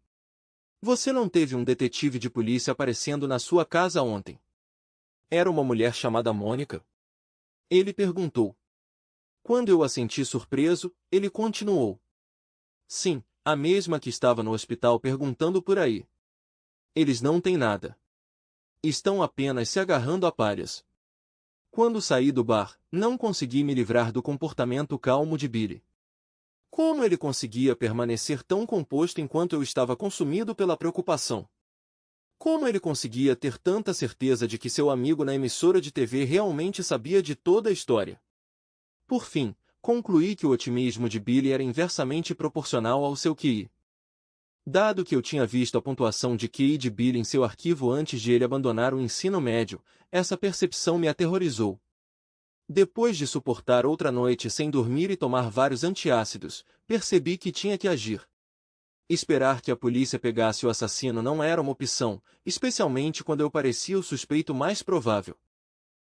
Você não teve um detetive de polícia aparecendo na sua casa ontem? Era uma mulher chamada Mônica? Ele perguntou. Quando eu assenti surpreso, ele continuou. Sim, a mesma que estava no hospital perguntando por aí. Eles não têm nada. Estão apenas se agarrando a palhas. Quando saí do bar, não consegui me livrar do comportamento calmo de Billy. Como ele conseguia permanecer tão composto enquanto eu estava consumido pela preocupação? Como ele conseguia ter tanta certeza de que seu amigo na emissora de TV realmente sabia de toda a história? Por fim, concluí que o otimismo de Billy era inversamente proporcional ao seu QI. Dado que eu tinha visto a pontuação de QI de Billy em seu arquivo antes de ele abandonar o ensino médio, essa percepção me aterrorizou. Depois de suportar outra noite sem dormir e tomar vários antiácidos, percebi que tinha que agir. Esperar que a polícia pegasse o assassino não era uma opção, especialmente quando eu parecia o suspeito mais provável.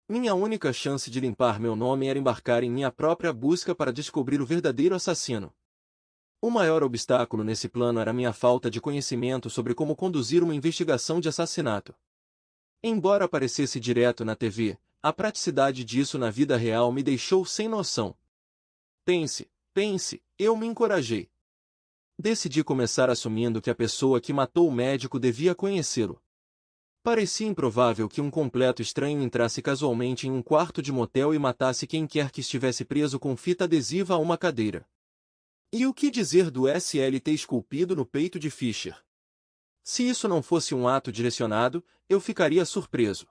Minha única chance de limpar meu nome era embarcar em minha própria busca para descobrir o verdadeiro assassino. O maior obstáculo nesse plano era minha falta de conhecimento sobre como conduzir uma investigação de assassinato. Embora aparecesse direto na TV, a praticidade disso na vida real me deixou sem noção. Pense, eu me encorajei. Decidi começar assumindo que a pessoa que matou o médico devia conhecê-lo. Parecia improvável que um completo estranho entrasse casualmente em um quarto de motel e matasse quem quer que estivesse preso com fita adesiva a uma cadeira. E o que dizer do SLT esculpido no peito de Fisher? Se isso não fosse um ato direcionado, eu ficaria surpreso.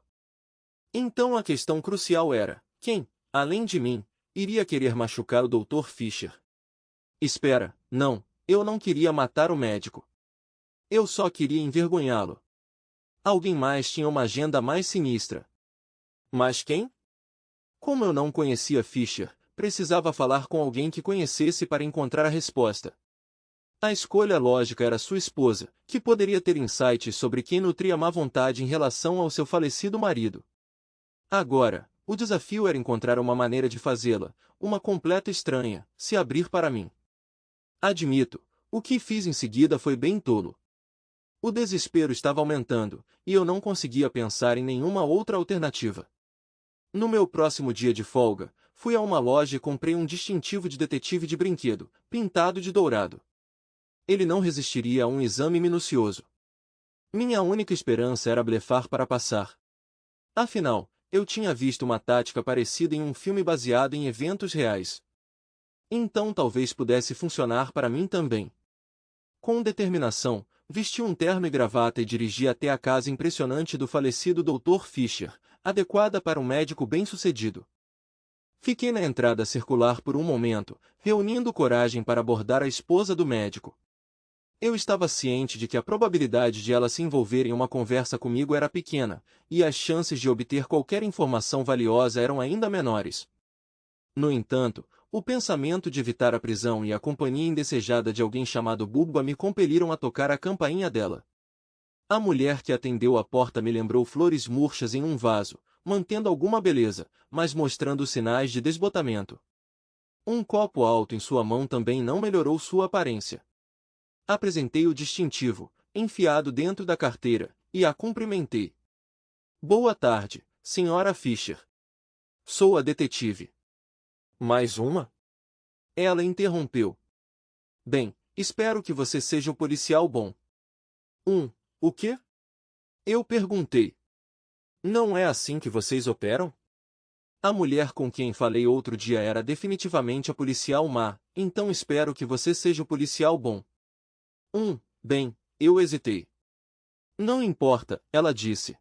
Então a questão crucial era, quem, além de mim, iria querer machucar o Dr. Fisher? Espera, não, eu não queria matar o médico. Eu só queria envergonhá-lo. Alguém mais tinha uma agenda mais sinistra. Mas quem? Como eu não conhecia Fisher, precisava falar com alguém que conhecesse para encontrar a resposta. A escolha lógica era sua esposa, que poderia ter insights sobre quem nutria má vontade em relação ao seu falecido marido. Agora, o desafio era encontrar uma maneira de fazê-la, uma completa estranha, se abrir para mim. Admito, o que fiz em seguida foi bem tolo. O desespero estava aumentando, e eu não conseguia pensar em nenhuma outra alternativa. No meu próximo dia de folga, fui a uma loja e comprei um distintivo de detetive de brinquedo, pintado de dourado. Ele não resistiria a um exame minucioso. Minha única esperança era blefar para passar. Afinal, eu tinha visto uma tática parecida em um filme baseado em eventos reais. Então talvez pudesse funcionar para mim também. Com determinação, vesti um terno e gravata e dirigi até a casa impressionante do falecido Dr. Fisher, adequada para um médico bem-sucedido. Fiquei na entrada circular por um momento, reunindo coragem para abordar a esposa do médico. Eu estava ciente de que a probabilidade de ela se envolver em uma conversa comigo era pequena, e as chances de obter qualquer informação valiosa eram ainda menores. No entanto, o pensamento de evitar a prisão e a companhia indesejada de alguém chamado Bubba me compeliram a tocar a campainha dela. A mulher que atendeu a porta me lembrou flores murchas em um vaso, mantendo alguma beleza, mas mostrando sinais de desbotamento. Um copo alto em sua mão também não melhorou sua aparência. Apresentei o distintivo, enfiado dentro da carteira, e a cumprimentei. Boa tarde, Sra. Fisher. Sou a detetive. Mais uma? Ela interrompeu. Bem, espero que você seja o policial bom. O quê? Eu perguntei. Não é assim que vocês operam? A mulher com quem falei outro dia era definitivamente a policial má, então espero que você seja o policial bom. Bem, eu hesitei. Não importa, ela disse.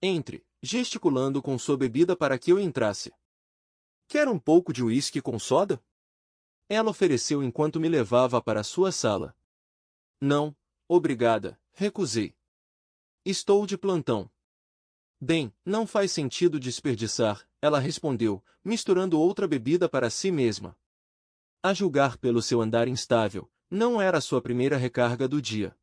Entre, gesticulando com sua bebida para que eu entrasse. Quer um pouco de uísque com soda? Ela ofereceu enquanto me levava para sua sala. Não, obrigada, recusei. Estou de plantão. Bem, não faz sentido desperdiçar, ela respondeu, misturando outra bebida para si mesma. A julgar pelo seu andar instável, não era sua primeira recarga do dia.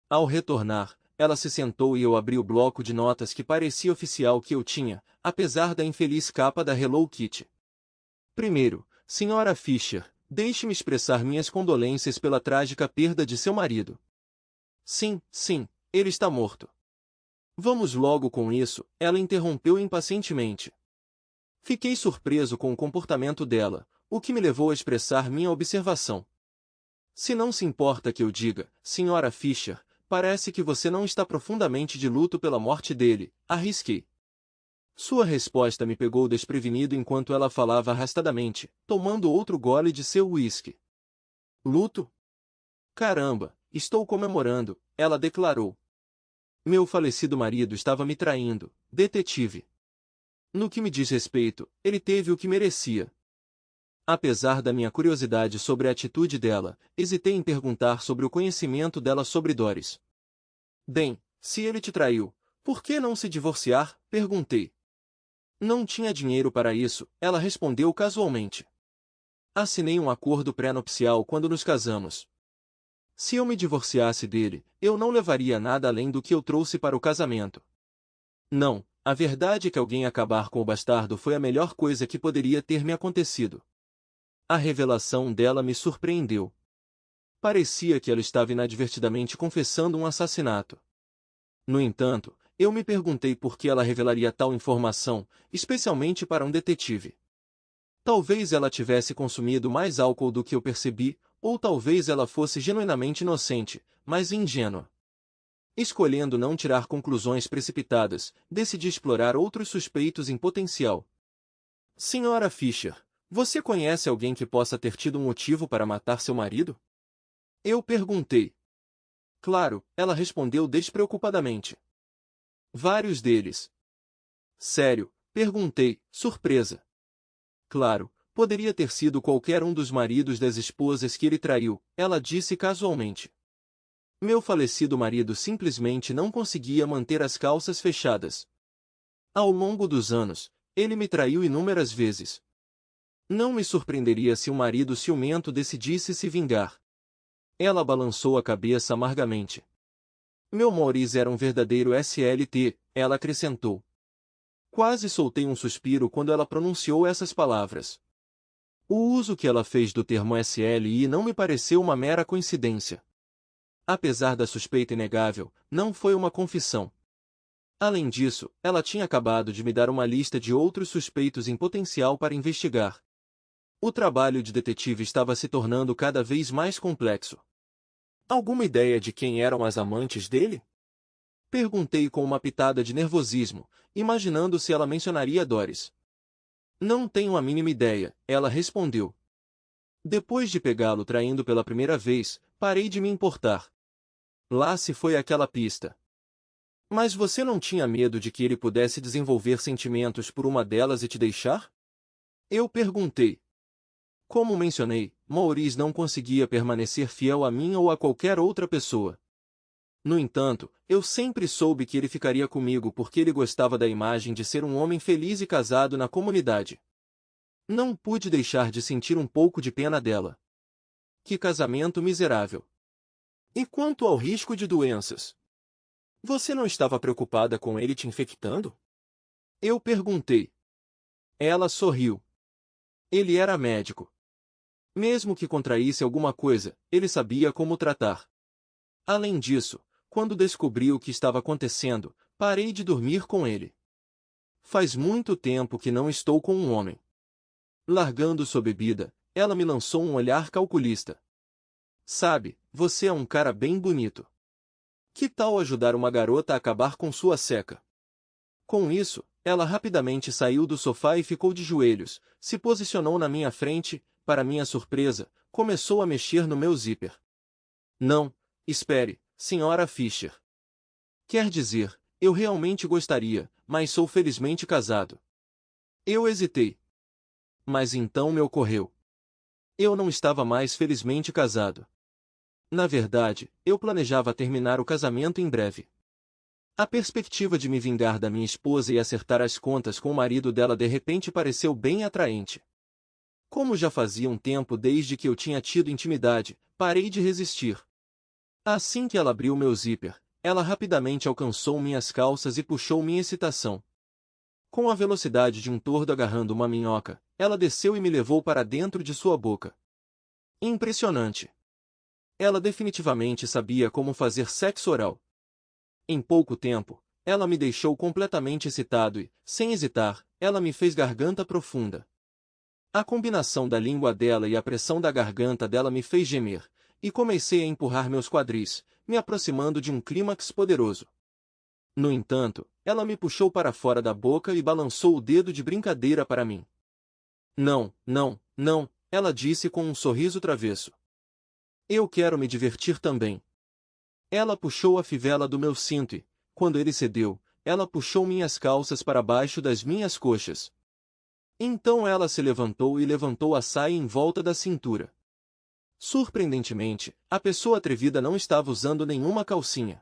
Ao retornar, ela se sentou e eu abri o bloco de notas que parecia oficial que eu tinha, apesar da infeliz capa da Hello Kitty. Primeiro, Senhora Fisher, deixe-me expressar minhas condolências pela trágica perda de seu marido. Sim, sim, ele está morto. Vamos logo com isso, ela interrompeu impacientemente. Fiquei surpreso com o comportamento dela, o que me levou a expressar minha observação. Se não se importa que eu diga, Senhora Fisher, parece que você não está profundamente de luto pela morte dele, arrisquei. Sua resposta me pegou desprevenido enquanto ela falava arrastadamente, tomando outro gole de seu uísque. Luto? Caramba, estou comemorando, ela declarou. Meu falecido marido estava me traindo, detetive. No que me diz respeito, ele teve o que merecia. Apesar da minha curiosidade sobre a atitude dela, hesitei em perguntar sobre o conhecimento dela sobre Doris. Bem, se ele te traiu, por que não se divorciar? Perguntei. Não tinha dinheiro para isso, ela respondeu casualmente. Assinei um acordo pré-nupcial quando nos casamos. Se eu me divorciasse dele, eu não levaria nada além do que eu trouxe para o casamento. Não, a verdade é que alguém acabar com o bastardo foi a melhor coisa que poderia ter me acontecido. A revelação dela me surpreendeu. Parecia que ela estava inadvertidamente confessando um assassinato. No entanto, eu me perguntei por que ela revelaria tal informação, especialmente para um detetive. Talvez ela tivesse consumido mais álcool do que eu percebi, ou talvez ela fosse genuinamente inocente, mas ingênua. Escolhendo não tirar conclusões precipitadas, decidi explorar outros suspeitos em potencial. Senhora Fisher, você conhece alguém que possa ter tido um motivo para matar seu marido? Eu perguntei. Claro, ela respondeu despreocupadamente. Vários deles. Sério? Perguntei, surpresa. Claro, poderia ter sido qualquer um dos maridos das esposas que ele traiu, ela disse casualmente. Meu falecido marido simplesmente não conseguia manter as calças fechadas. Ao longo dos anos, ele me traiu inúmeras vezes. Não me surpreenderia se um marido ciumento decidisse se vingar. Ela balançou a cabeça amargamente. Meu Maurice era um verdadeiro SLT, ela acrescentou. Quase soltei um suspiro quando ela pronunciou essas palavras. O uso que ela fez do termo SLI não me pareceu uma mera coincidência. Apesar da suspeita inegável, não foi uma confissão. Além disso, ela tinha acabado de me dar uma lista de outros suspeitos em potencial para investigar. O trabalho de detetive estava se tornando cada vez mais complexo. Alguma ideia de quem eram as amantes dele? Perguntei com uma pitada de nervosismo, imaginando se ela mencionaria Doris. Não tenho a mínima ideia, ela respondeu. Depois de pegá-lo traindo pela primeira vez, parei de me importar. Lá se foi aquela pista. Mas você não tinha medo de que ele pudesse desenvolver sentimentos por uma delas e te deixar? Eu perguntei. Como mencionei, Maurice não conseguia permanecer fiel a mim ou a qualquer outra pessoa. No entanto, eu sempre soube que ele ficaria comigo porque ele gostava da imagem de ser um homem feliz e casado na comunidade. Não pude deixar de sentir um pouco de pena dela. Que casamento miserável! E quanto ao risco de doenças? Você não estava preocupada com ele te infectando? Eu perguntei. Ela sorriu. Ele era médico. Mesmo que contraísse alguma coisa, ele sabia como tratar. Além disso, quando descobri o que estava acontecendo, parei de dormir com ele. Faz muito tempo que não estou com um homem. Largando sua bebida, ela me lançou um olhar calculista. Sabe, você é um cara bem bonito. Que tal ajudar uma garota a acabar com sua seca? Com isso, ela rapidamente saiu do sofá e ficou de joelhos, se posicionou na minha frente, para minha surpresa, começou a mexer no meu zíper. Não, espere, senhora Fisher. Quer dizer, eu realmente gostaria, mas sou felizmente casado. Eu hesitei. Mas então me ocorreu. Eu não estava mais felizmente casado. Na verdade, eu planejava terminar o casamento em breve. A perspectiva de me vingar da minha esposa e acertar as contas com o marido dela de repente pareceu bem atraente. Como já fazia um tempo desde que eu tinha tido intimidade, parei de resistir. Assim que ela abriu meu zíper, ela rapidamente alcançou minhas calças e puxou minha excitação. Com a velocidade de um tordo agarrando uma minhoca, ela desceu e me levou para dentro de sua boca. Impressionante! Ela definitivamente sabia como fazer sexo oral. Em pouco tempo, ela me deixou completamente excitado e, sem hesitar, ela me fez garganta profunda. A combinação da língua dela e a pressão da garganta dela me fez gemer, e comecei a empurrar meus quadris, me aproximando de um clímax poderoso. No entanto, ela me puxou para fora da boca e balançou o dedo de brincadeira para mim. Não, não, não, ela disse com um sorriso travesso. Eu quero me divertir também. Ela puxou a fivela do meu cinto e, quando ele cedeu, ela puxou minhas calças para baixo das minhas coxas. Então ela se levantou e levantou a saia em volta da cintura. Surpreendentemente, a pessoa atrevida não estava usando nenhuma calcinha.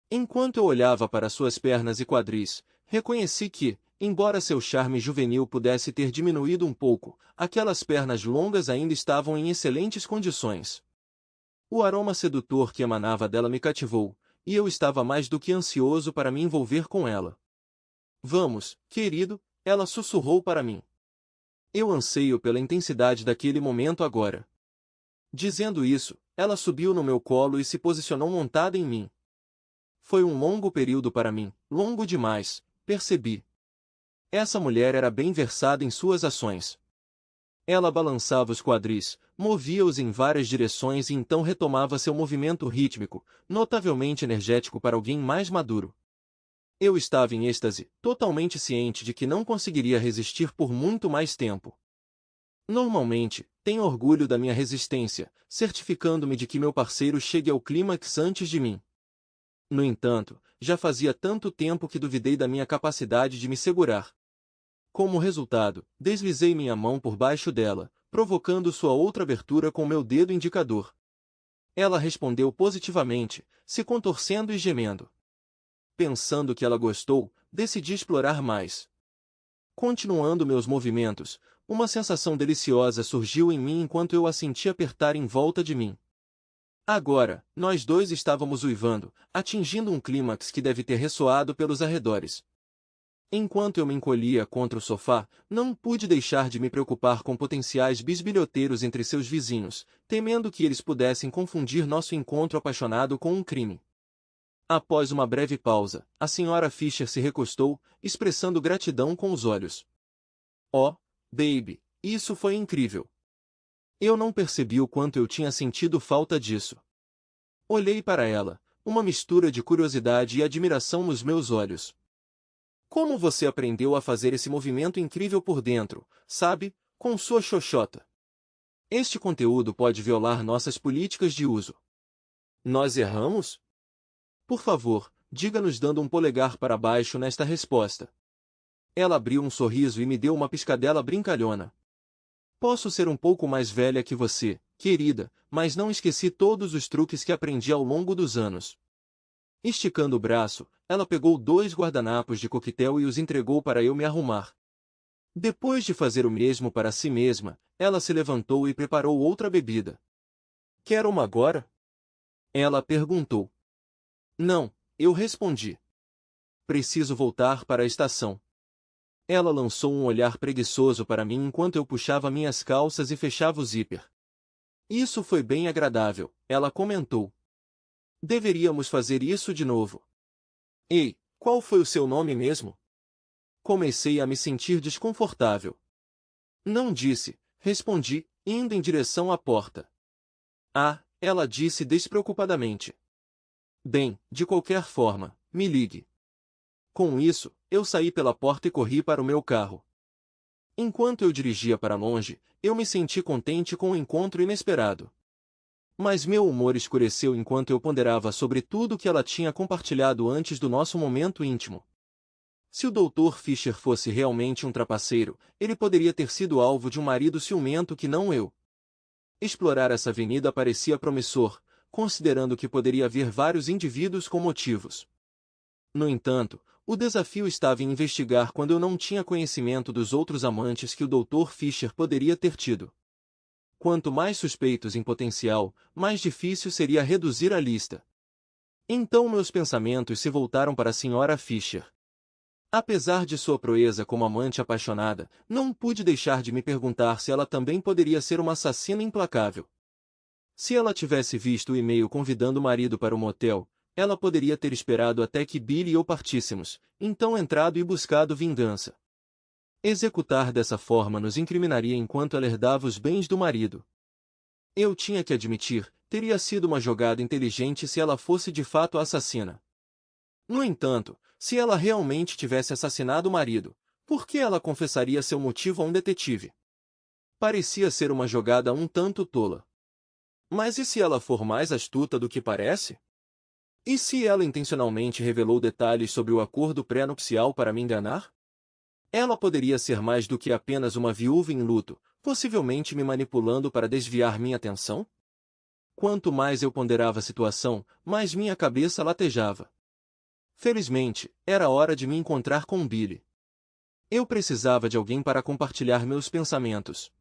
Enquanto eu olhava para suas pernas e quadris, reconheci que, embora seu charme juvenil pudesse ter diminuído um pouco, aquelas pernas longas ainda estavam em excelentes condições. O aroma sedutor que emanava dela me cativou, e eu estava mais do que ansioso para me envolver com ela. Vamos, querido, ela sussurrou para mim. Eu anseio pela intensidade daquele momento agora. Dizendo isso, ela subiu no meu colo e se posicionou montada em mim. Foi um longo período para mim, longo demais, percebi. Essa mulher era bem versada em suas ações. Ela balançava os quadris, movia-os em várias direções e então retomava seu movimento rítmico, notavelmente energético para alguém mais maduro. Eu estava em êxtase, totalmente ciente de que não conseguiria resistir por muito mais tempo. Normalmente, tenho orgulho da minha resistência, certificando-me de que meu parceiro chegue ao clímax antes de mim. No entanto, já fazia tanto tempo que duvidei da minha capacidade de me segurar. Como resultado, deslizei minha mão por baixo dela, provocando sua outra abertura com meu dedo indicador. Ela respondeu positivamente, se contorcendo e gemendo. Pensando que ela gostou, decidi explorar mais. Continuando meus movimentos, uma sensação deliciosa surgiu em mim enquanto eu a senti apertar em volta de mim. Agora, nós dois estávamos uivando, atingindo um clímax que deve ter ressoado pelos arredores. Enquanto eu me encolhia contra o sofá, não pude deixar de me preocupar com potenciais bisbilhoteiros entre seus vizinhos, temendo que eles pudessem confundir nosso encontro apaixonado com um crime. Após uma breve pausa, a senhora Fisher se recostou, expressando gratidão com os olhos. Oh, baby, isso foi incrível. Eu não percebi o quanto eu tinha sentido falta disso. Olhei para ela, uma mistura de curiosidade e admiração nos meus olhos. Como você aprendeu a fazer esse movimento incrível por dentro, sabe, com sua xoxota? Este conteúdo pode violar nossas políticas de uso. Nós erramos? Por favor, diga-nos dando um polegar para baixo nesta resposta. Ela abriu um sorriso e me deu uma piscadela brincalhona. Posso ser um pouco mais velha que você, querida, mas não esqueci todos os truques que aprendi ao longo dos anos. Esticando o braço, ela pegou 2 guardanapos de coquetel e os entregou para eu me arrumar. Depois de fazer o mesmo para si mesma, ela se levantou e preparou outra bebida. Quer uma agora? Ela perguntou. Não, eu respondi. Preciso voltar para a estação. Ela lançou um olhar preguiçoso para mim enquanto eu puxava minhas calças e fechava o zíper. Isso foi bem agradável, ela comentou. Deveríamos fazer isso de novo. Ei, qual foi o seu nome mesmo? Comecei a me sentir desconfortável. Não disse, respondi, indo em direção à porta. Ah, ela disse despreocupadamente. Bem, de qualquer forma, me ligue. Com isso, eu saí pela porta e corri para o meu carro. Enquanto eu dirigia para longe, eu me senti contente com o encontro inesperado. Mas meu humor escureceu enquanto eu ponderava sobre tudo que ela tinha compartilhado antes do nosso momento íntimo. Se o Dr. Fisher fosse realmente um trapaceiro, ele poderia ter sido alvo de um marido ciumento que não eu. Explorar essa avenida parecia promissor, considerando que poderia haver vários indivíduos com motivos. No entanto, o desafio estava em investigar quando eu não tinha conhecimento dos outros amantes que o Dr. Fisher poderia ter tido. Quanto mais suspeitos em potencial, mais difícil seria reduzir a lista. Então meus pensamentos se voltaram para a Sra. Fisher. Apesar de sua proeza como amante apaixonada, não pude deixar de me perguntar se ela também poderia ser uma assassina implacável. Se ela tivesse visto o e-mail convidando o marido para o motel, ela poderia ter esperado até que Billy e eu partíssemos, então entrado e buscado vingança. Executar dessa forma nos incriminaria enquanto ela herdava os bens do marido. Eu tinha que admitir, teria sido uma jogada inteligente se ela fosse de fato a assassina. No entanto, se ela realmente tivesse assassinado o marido, por que ela confessaria seu motivo a um detetive? Parecia ser uma jogada um tanto tola. Mas e se ela for mais astuta do que parece? E se ela intencionalmente revelou detalhes sobre o acordo pré-nupcial para me enganar? Ela poderia ser mais do que apenas uma viúva em luto, possivelmente me manipulando para desviar minha atenção? Quanto mais eu ponderava a situação, mais minha cabeça latejava. Felizmente, era hora de me encontrar com Billy. Eu precisava de alguém para compartilhar meus pensamentos.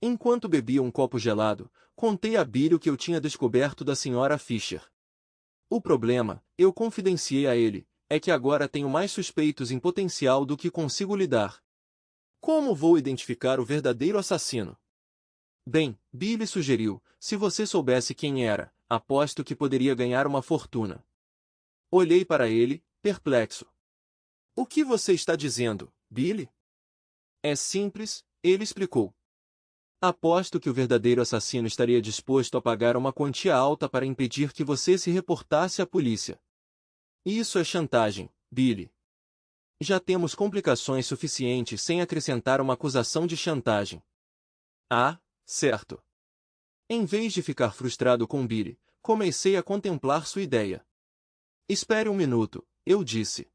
Enquanto bebia um copo gelado, contei a Billy o que eu tinha descoberto da Sra. Fisher. O problema, eu confidenciei a ele, é que agora tenho mais suspeitos em potencial do que consigo lidar. Como vou identificar o verdadeiro assassino? Bem, Billy sugeriu, se você soubesse quem era, aposto que poderia ganhar uma fortuna. Olhei para ele, perplexo. O que você está dizendo, Billy? É simples, ele explicou. Aposto que o verdadeiro assassino estaria disposto a pagar uma quantia alta para impedir que você se reportasse à polícia. Isso é chantagem, Billy. Já temos complicações suficientes sem acrescentar uma acusação de chantagem. Ah, certo. Em vez de ficar frustrado com Billy, comecei a contemplar sua ideia. Espere um minuto, eu disse.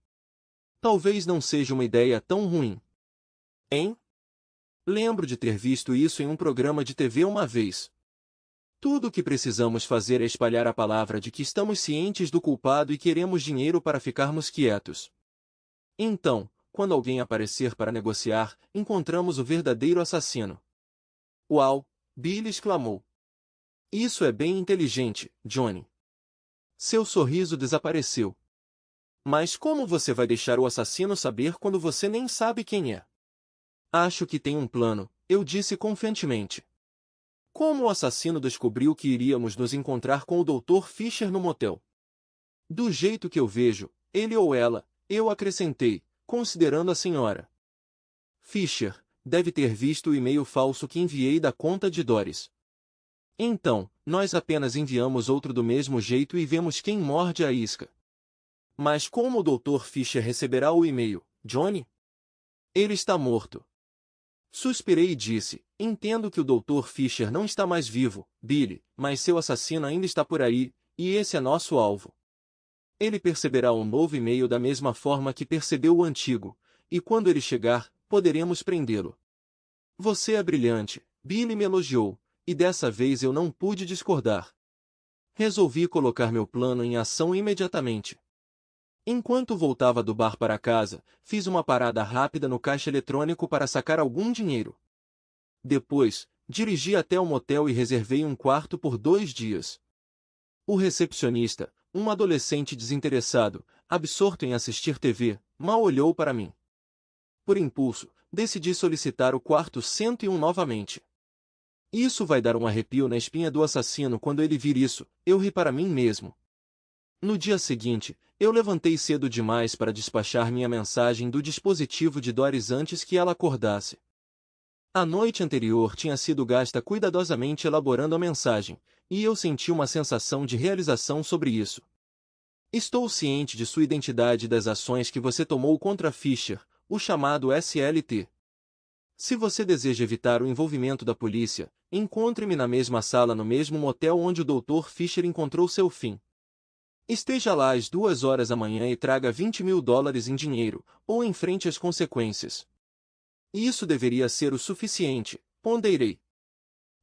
Talvez não seja uma ideia tão ruim. Hein? Lembro de ter visto isso em um programa de TV uma vez. Tudo o que precisamos fazer é espalhar a palavra de que estamos cientes do culpado e queremos dinheiro para ficarmos quietos. Então, quando alguém aparecer para negociar, encontramos o verdadeiro assassino. Uau! Billy exclamou. Isso é bem inteligente, Johnny. Seu sorriso desapareceu. Mas como você vai deixar o assassino saber quando você nem sabe quem é? Acho que tem um plano, eu disse confiantemente. Como o assassino descobriu que iríamos nos encontrar com o Dr. Fisher no motel? Do jeito que eu vejo, ele ou ela, eu acrescentei, considerando a senhora Fisher, deve ter visto o e-mail falso que enviei da conta de Doris. Então, nós apenas enviamos outro do mesmo jeito e vemos quem morde a isca. Mas como o Dr. Fisher receberá o e-mail, Johnny? Ele está morto. Suspirei e disse, entendo que o Dr. Fisher não está mais vivo, Billy, mas seu assassino ainda está por aí, e esse é nosso alvo. Ele perceberá o novo e-mail da mesma forma que percebeu o antigo, e quando ele chegar, poderemos prendê-lo. Você é brilhante, Billy me elogiou, e dessa vez eu não pude discordar. Resolvi colocar meu plano em ação imediatamente. Enquanto voltava do bar para casa, fiz uma parada rápida no caixa eletrônico para sacar algum dinheiro. Depois, dirigi até o motel e reservei um quarto por 2 dias. O recepcionista, um adolescente desinteressado, absorto em assistir TV, mal olhou para mim. Por impulso, decidi solicitar o quarto 101 novamente. Isso vai dar um arrepio na espinha do assassino quando ele vir isso, eu ri para mim mesmo. No dia seguinte, eu levantei cedo demais para despachar minha mensagem do dispositivo de Doris antes que ela acordasse. A noite anterior tinha sido gasta cuidadosamente elaborando a mensagem, e eu senti uma sensação de realização sobre isso. Estou ciente de sua identidade e das ações que você tomou contra Fisher, o chamado SLT. Se você deseja evitar o envolvimento da polícia, encontre-me na mesma sala no mesmo motel onde o Dr. Fisher encontrou seu fim. Esteja lá às 2 horas da manhã e traga $20.000 em dinheiro, ou enfrente as consequências. Isso deveria ser o suficiente, ponderei.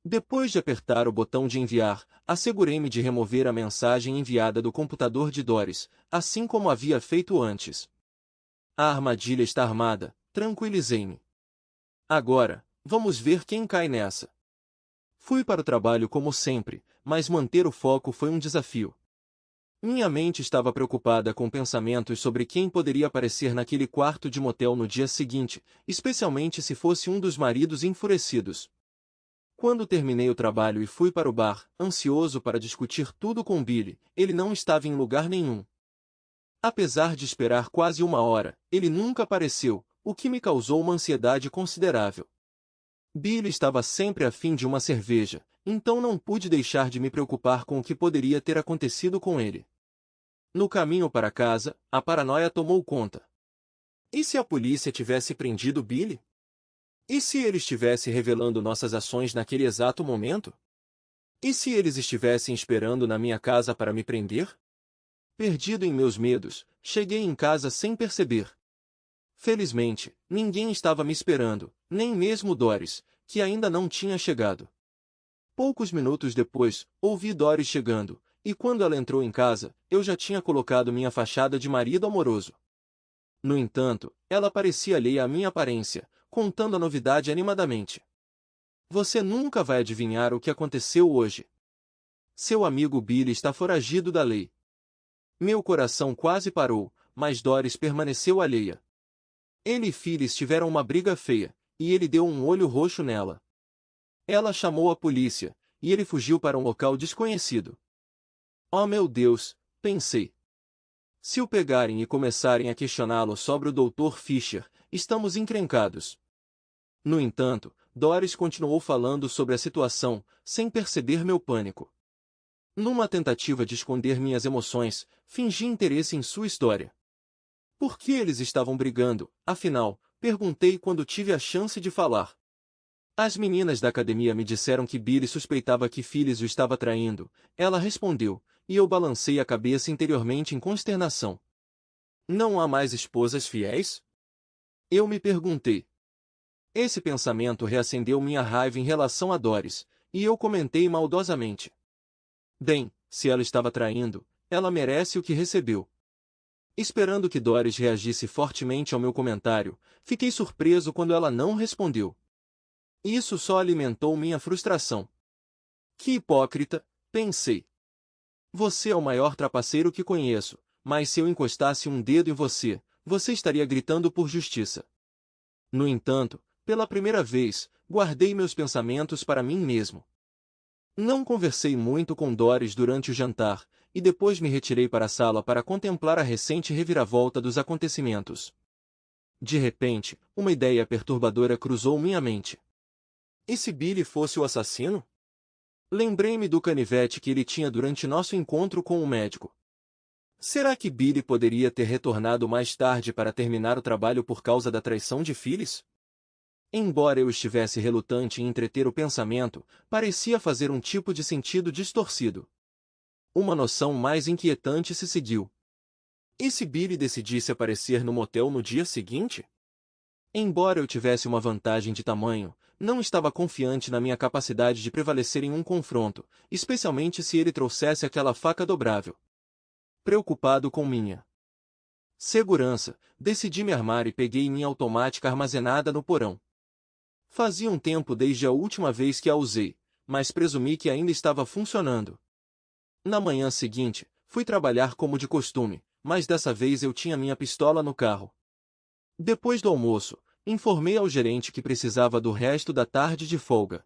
Depois de apertar o botão de enviar, assegurei-me de remover a mensagem enviada do computador de Doris, assim como havia feito antes. A armadilha está armada, tranquilizei-me. Agora, vamos ver quem cai nessa. Fui para o trabalho como sempre, mas manter o foco foi um desafio. Minha mente estava preocupada com pensamentos sobre quem poderia aparecer naquele quarto de motel no dia seguinte, especialmente se fosse um dos maridos enfurecidos. Quando terminei o trabalho e fui para o bar, ansioso para discutir tudo com Billy, ele não estava em lugar nenhum. Apesar de esperar quase 1 hora, ele nunca apareceu, o que me causou uma ansiedade considerável. Billy estava sempre a fim de uma cerveja, então não pude deixar de me preocupar com o que poderia ter acontecido com ele. No caminho para casa, a paranoia tomou conta. E se a polícia tivesse prendido Billy? E se ele estivesse revelando nossas ações naquele exato momento? E se eles estivessem esperando na minha casa para me prender? Perdido em meus medos, cheguei em casa sem perceber. Felizmente, ninguém estava me esperando, nem mesmo Doris, que ainda não tinha chegado. Poucos minutos depois, ouvi Doris chegando, e quando ela entrou em casa, eu já tinha colocado minha fachada de marido amoroso. No entanto, ela parecia alheia à minha aparência, contando a novidade animadamente. Você nunca vai adivinhar o que aconteceu hoje. Seu amigo Billy está foragido da lei. Meu coração quase parou, mas Doris permaneceu alheia. Ele e Phyllis tiveram uma briga feia, e ele deu um olho roxo nela. Ela chamou a polícia, e ele fugiu para um local desconhecido. Oh meu Deus, pensei. Se o pegarem e começarem a questioná-lo sobre o Dr. Fisher, estamos encrencados. No entanto, Doris continuou falando sobre a situação, sem perceber meu pânico. Numa tentativa de esconder minhas emoções, fingi interesse em sua história. Por que eles estavam brigando, afinal? Perguntei quando tive a chance de falar. As meninas da academia me disseram que Billy suspeitava que Phyllis o estava traindo. Ela respondeu, e eu balancei a cabeça interiormente em consternação. Não há mais esposas fiéis? Eu me perguntei. Esse pensamento reacendeu minha raiva em relação a Doris, e eu comentei maldosamente. Bem, se ela estava traindo, ela merece o que recebeu. Esperando que Doris reagisse fortemente ao meu comentário, fiquei surpreso quando ela não respondeu. Isso só alimentou minha frustração. Que hipócrita, pensei. Você é o maior trapaceiro que conheço, mas se eu encostasse um dedo em você, você estaria gritando por justiça. No entanto, pela primeira vez, guardei meus pensamentos para mim mesmo. Não conversei muito com Doris durante o jantar, e depois me retirei para a sala para contemplar a recente reviravolta dos acontecimentos. De repente, uma ideia perturbadora cruzou minha mente. E se Billy fosse o assassino? Lembrei-me do canivete que ele tinha durante nosso encontro com o médico. Será que Billy poderia ter retornado mais tarde para terminar o trabalho por causa da traição de Phyllis? Embora eu estivesse relutante em entreter o pensamento, parecia fazer um tipo de sentido distorcido. Uma noção mais inquietante se seguiu. E se Billy decidisse aparecer no motel no dia seguinte? Embora eu tivesse uma vantagem de tamanho, não estava confiante na minha capacidade de prevalecer em um confronto, especialmente se ele trouxesse aquela faca dobrável. Preocupado com minha segurança, decidi me armar e peguei minha automática armazenada no porão. Fazia um tempo desde a última vez que a usei, mas presumi que ainda estava funcionando. Na manhã seguinte, fui trabalhar como de costume, mas dessa vez eu tinha minha pistola no carro. Depois do almoço, informei ao gerente que precisava do resto da tarde de folga.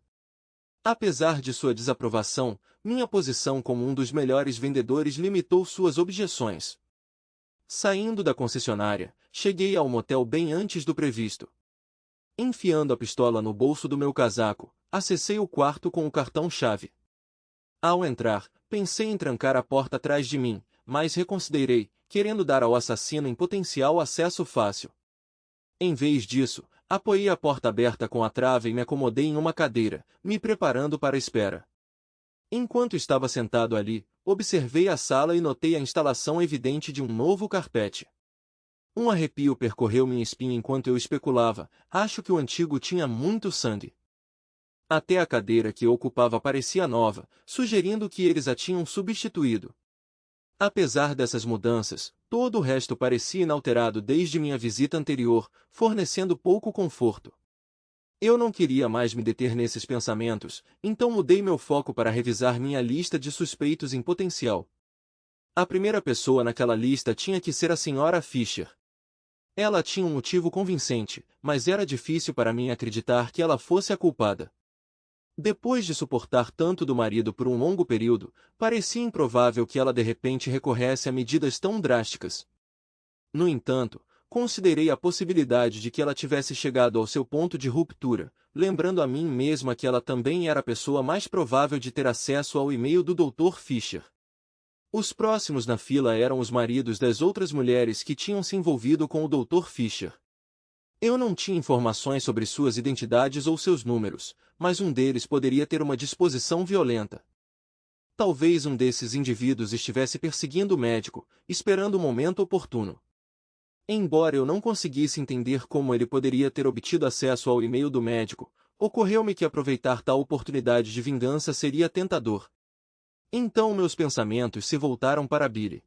Apesar de sua desaprovação, minha posição como um dos melhores vendedores limitou suas objeções. Saindo da concessionária, cheguei ao motel bem antes do previsto. Enfiando a pistola no bolso do meu casaco, acessei o quarto com o cartão-chave. Ao entrar, pensei em trancar a porta atrás de mim, mas reconsiderei, querendo dar ao assassino em potencial acesso fácil. Em vez disso, apoiei a porta aberta com a trava e me acomodei em uma cadeira, me preparando para a espera. Enquanto estava sentado ali, observei a sala e notei a instalação evidente de um novo carpete. Um arrepio percorreu minha espinha enquanto eu especulava, acho que o antigo tinha muito sangue. Até a cadeira que eu ocupava parecia nova, sugerindo que eles a tinham substituído. Apesar dessas mudanças, todo o resto parecia inalterado desde minha visita anterior, fornecendo pouco conforto. Eu não queria mais me deter nesses pensamentos, então mudei meu foco para revisar minha lista de suspeitos em potencial. A primeira pessoa naquela lista tinha que ser a Sra. Fisher. Ela tinha um motivo convincente, mas era difícil para mim acreditar que ela fosse a culpada. Depois de suportar tanto do marido por um longo período, parecia improvável que ela de repente recorresse a medidas tão drásticas. No entanto, considerei a possibilidade de que ela tivesse chegado ao seu ponto de ruptura, lembrando a mim mesma que ela também era a pessoa mais provável de ter acesso ao e-mail do Dr. Fisher. Os próximos na fila eram os maridos das outras mulheres que tinham se envolvido com o Dr. Fisher. Eu não tinha informações sobre suas identidades ou seus números, mas um deles poderia ter uma disposição violenta. Talvez um desses indivíduos estivesse perseguindo o médico, esperando o momento oportuno. Embora eu não conseguisse entender como ele poderia ter obtido acesso ao e-mail do médico, ocorreu-me que aproveitar tal oportunidade de vingança seria tentador. Então meus pensamentos se voltaram para Billy.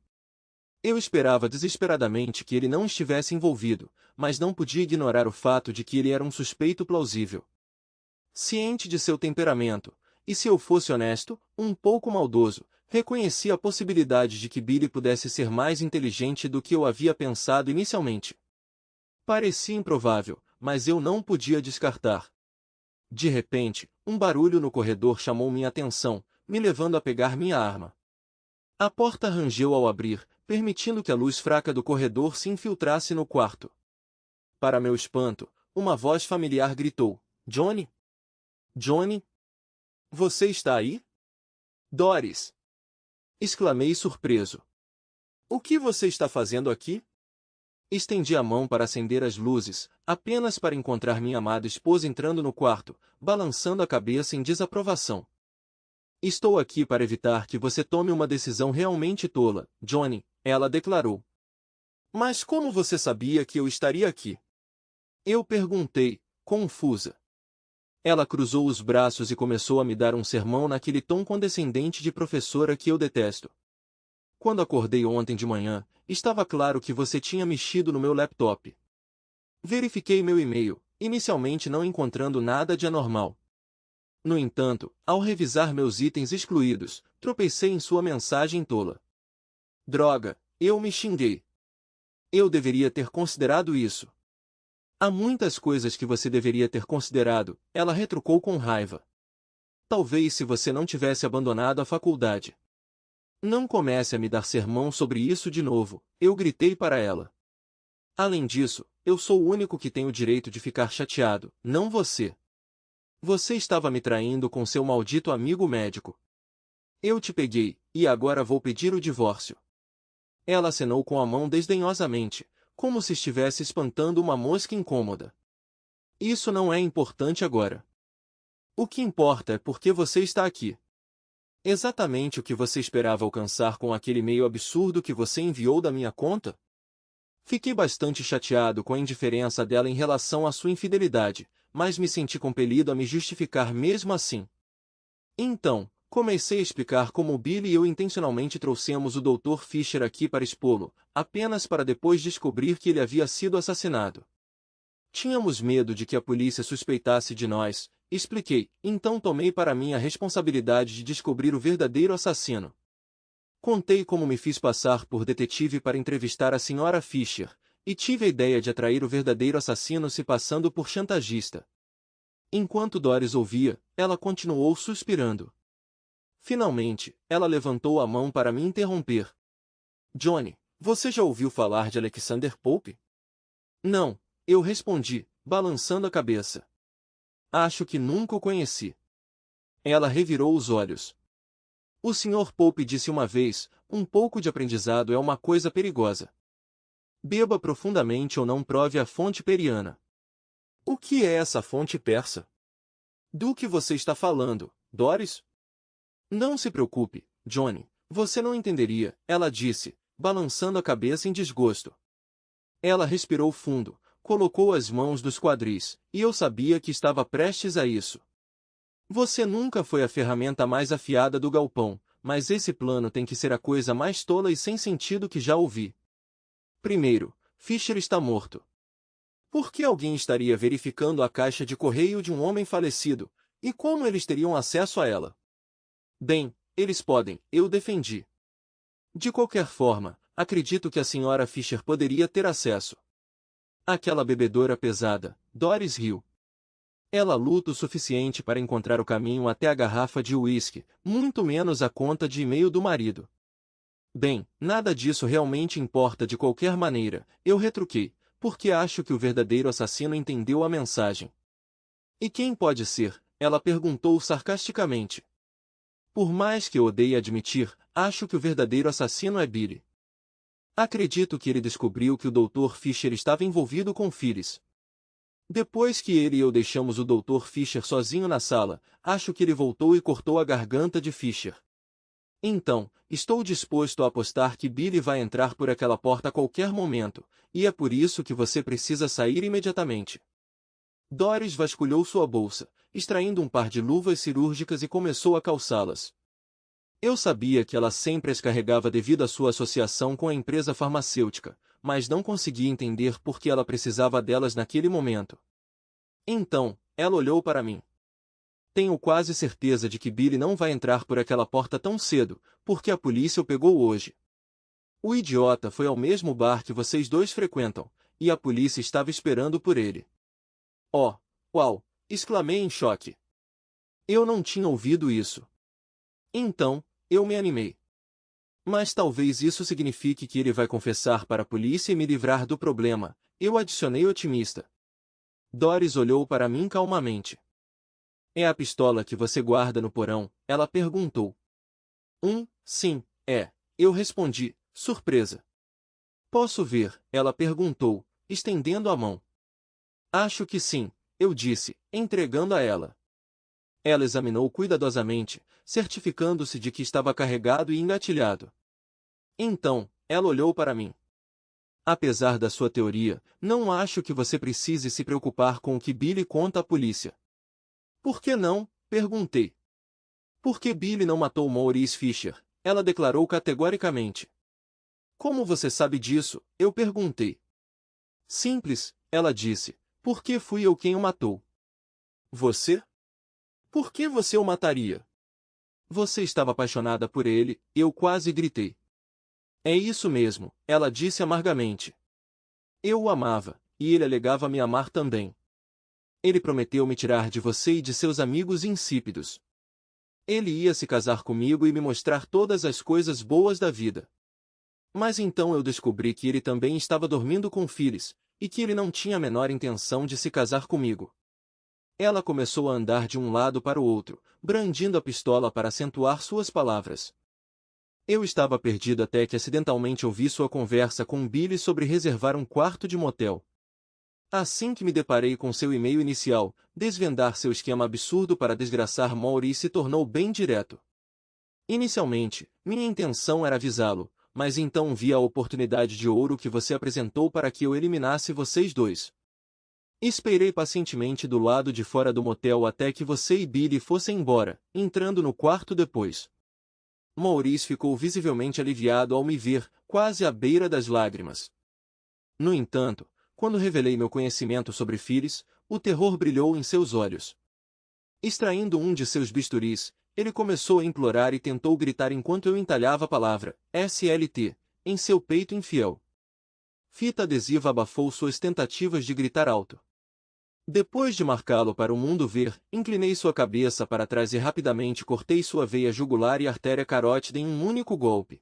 Eu esperava desesperadamente que ele não estivesse envolvido, mas não podia ignorar o fato de que ele era um suspeito plausível. Ciente de seu temperamento, e se eu fosse honesto, um pouco maldoso, reconheci a possibilidade de que Billy pudesse ser mais inteligente do que eu havia pensado inicialmente. Parecia improvável, mas eu não podia descartar. De repente, um barulho no corredor chamou minha atenção, me levando a pegar minha arma. A porta rangeu ao abrir, permitindo que a luz fraca do corredor se infiltrasse no quarto. Para meu espanto, uma voz familiar gritou: "Johnny? Johnny? Você está aí?" "Doris!" exclamei surpreso. "O que você está fazendo aqui?" Estendi a mão para acender as luzes, apenas para encontrar minha amada esposa entrando no quarto, balançando a cabeça em desaprovação. "Estou aqui para evitar que você tome uma decisão realmente tola, Johnny", ela declarou. "Mas como você sabia que eu estaria aqui?" Eu perguntei, confusa. Ela cruzou os braços e começou a me dar um sermão naquele tom condescendente de professora que eu detesto. "Quando acordei ontem de manhã, estava claro que você tinha mexido no meu laptop. Verifiquei meu e-mail, inicialmente não encontrando nada de anormal. No entanto, ao revisar meus itens excluídos, tropecei em sua mensagem tola. Droga, eu me xinguei. Eu deveria ter considerado isso." "Há muitas coisas que você deveria ter considerado", ela retrucou com raiva. "Talvez se você não tivesse abandonado a faculdade." "Não comece a me dar sermão sobre isso de novo", eu gritei para ela. "Além disso, eu sou o único que tem o direito de ficar chateado, não você. Você estava me traindo com seu maldito amigo médico. Eu te peguei, e agora vou pedir o divórcio." Ela acenou com a mão desdenhosamente, como se estivesse espantando uma mosca incômoda. "Isso não é importante agora. O que importa é por que você está aqui. Exatamente o que você esperava alcançar com aquele e-mail absurdo que você enviou da minha conta?" Fiquei bastante chateado com a indiferença dela em relação à sua infidelidade, mas me senti compelido a me justificar mesmo assim. Então, comecei a explicar como Billy e eu intencionalmente trouxemos o Dr. Fisher aqui para expô-lo, apenas para depois descobrir que ele havia sido assassinado. Tínhamos medo de que a polícia suspeitasse de nós, expliquei, então tomei para mim a responsabilidade de descobrir o verdadeiro assassino. Contei como me fiz passar por detetive para entrevistar a Sra. Fisher, e tive a ideia de atrair o verdadeiro assassino se passando por chantagista. Enquanto Doris ouvia, ela continuou suspirando. Finalmente, ela levantou a mão para me interromper. "Johnny, você já ouviu falar de Alexander Pope?" "Não", eu respondi, balançando a cabeça. "Acho que nunca o conheci." Ela revirou os olhos. "O Sr. Pope disse uma vez, um pouco de aprendizado é uma coisa perigosa. Beba profundamente ou não prove a fonte periana." "O que é essa fonte persa?" "Do que você está falando, Doris?" "Não se preocupe, Johnny, você não entenderia", ela disse, balançando a cabeça em desgosto. Ela respirou fundo, colocou as mãos nos quadris, e eu sabia que estava prestes a isso. "Você nunca foi a ferramenta mais afiada do galpão, mas esse plano tem que ser a coisa mais tola e sem sentido que já ouvi. Primeiro, Fisher está morto. Por que alguém estaria verificando a caixa de correio de um homem falecido, e como eles teriam acesso a ela?" "Bem, eles podem", eu defendi. De qualquer forma, acredito que a senhora Fisher poderia ter acesso. Aquela bebedora pesada, Doris riu. Ela luta o suficiente para encontrar o caminho até a garrafa de uísque, muito menos a conta de e-mail do marido. Bem, nada disso realmente importa de qualquer maneira, eu retruquei, porque acho que o verdadeiro assassino entendeu a mensagem. E quem pode ser? Ela perguntou sarcasticamente. Por mais que eu odeie admitir, acho que o verdadeiro assassino é Billy. Acredito que ele descobriu que o Dr. Fisher estava envolvido com Phyllis. Depois que ele e eu deixamos o Dr. Fisher sozinho na sala, acho que ele voltou e cortou a garganta de Fisher. Então, estou disposto a apostar que Billy vai entrar por aquela porta a qualquer momento, e é por isso que você precisa sair imediatamente. Doris vasculhou sua bolsa, extraindo um par de luvas cirúrgicas e começou a calçá-las. Eu sabia que ela sempre as carregava devido à sua associação com a empresa farmacêutica, mas não conseguia entender por que ela precisava delas naquele momento. Então, ela olhou para mim. Tenho quase certeza de que Billy não vai entrar por aquela porta tão cedo, porque a polícia o pegou hoje. O idiota foi ao mesmo bar que vocês dois frequentam, e a polícia estava esperando por ele. Oh, uau! Exclamei em choque. Eu não tinha ouvido isso. Então, eu me animei. Mas talvez isso signifique que ele vai confessar para a polícia e me livrar do problema, eu adicionei otimista. Doris olhou para mim calmamente. É a pistola que você guarda no porão? Ela perguntou. Sim, é. Eu respondi, surpresa. Posso ver? Ela perguntou, estendendo a mão. Acho que sim, eu disse, entregando a ela. Ela examinou cuidadosamente, certificando-se de que estava carregado e engatilhado. Então, ela olhou para mim. Apesar da sua teoria, não acho que você precise se preocupar com o que Billy conta à polícia. Por que não? Perguntei. Porque Billy não matou Maurice Fisher, ela declarou categoricamente. Como você sabe disso? Eu perguntei. Simples, ela disse, porque fui eu quem o matou. Você? Por que você o mataria? Você estava apaixonada por ele, eu quase gritei. É isso mesmo, ela disse amargamente. Eu o amava, e ele alegava me amar também. Ele prometeu me tirar de você e de seus amigos insípidos. Ele ia se casar comigo e me mostrar todas as coisas boas da vida. Mas então eu descobri que ele também estava dormindo com Phyllis, e que ele não tinha a menor intenção de se casar comigo. Ela começou a andar de um lado para o outro, brandindo a pistola para acentuar suas palavras. Eu estava perdido até que acidentalmente ouvi sua conversa com Billy sobre reservar um quarto de motel. Assim que me deparei com seu e-mail inicial, desvendar seu esquema absurdo para desgraçar Maurice se tornou bem direto. Inicialmente, minha intenção era avisá-lo, mas então vi a oportunidade de ouro que você apresentou para que eu eliminasse vocês dois. Esperei pacientemente do lado de fora do motel até que você e Billy fossem embora, entrando no quarto depois. Maurice ficou visivelmente aliviado ao me ver, quase à beira das lágrimas. No entanto, quando revelei meu conhecimento sobre Phyllis, o terror brilhou em seus olhos. Extraindo um de seus bisturis, ele começou a implorar e tentou gritar enquanto eu entalhava a palavra SLT em seu peito infiel. Fita adesiva abafou suas tentativas de gritar alto. Depois de marcá-lo para o mundo ver, inclinei sua cabeça para trás e rapidamente cortei sua veia jugular e artéria carótida em um único golpe.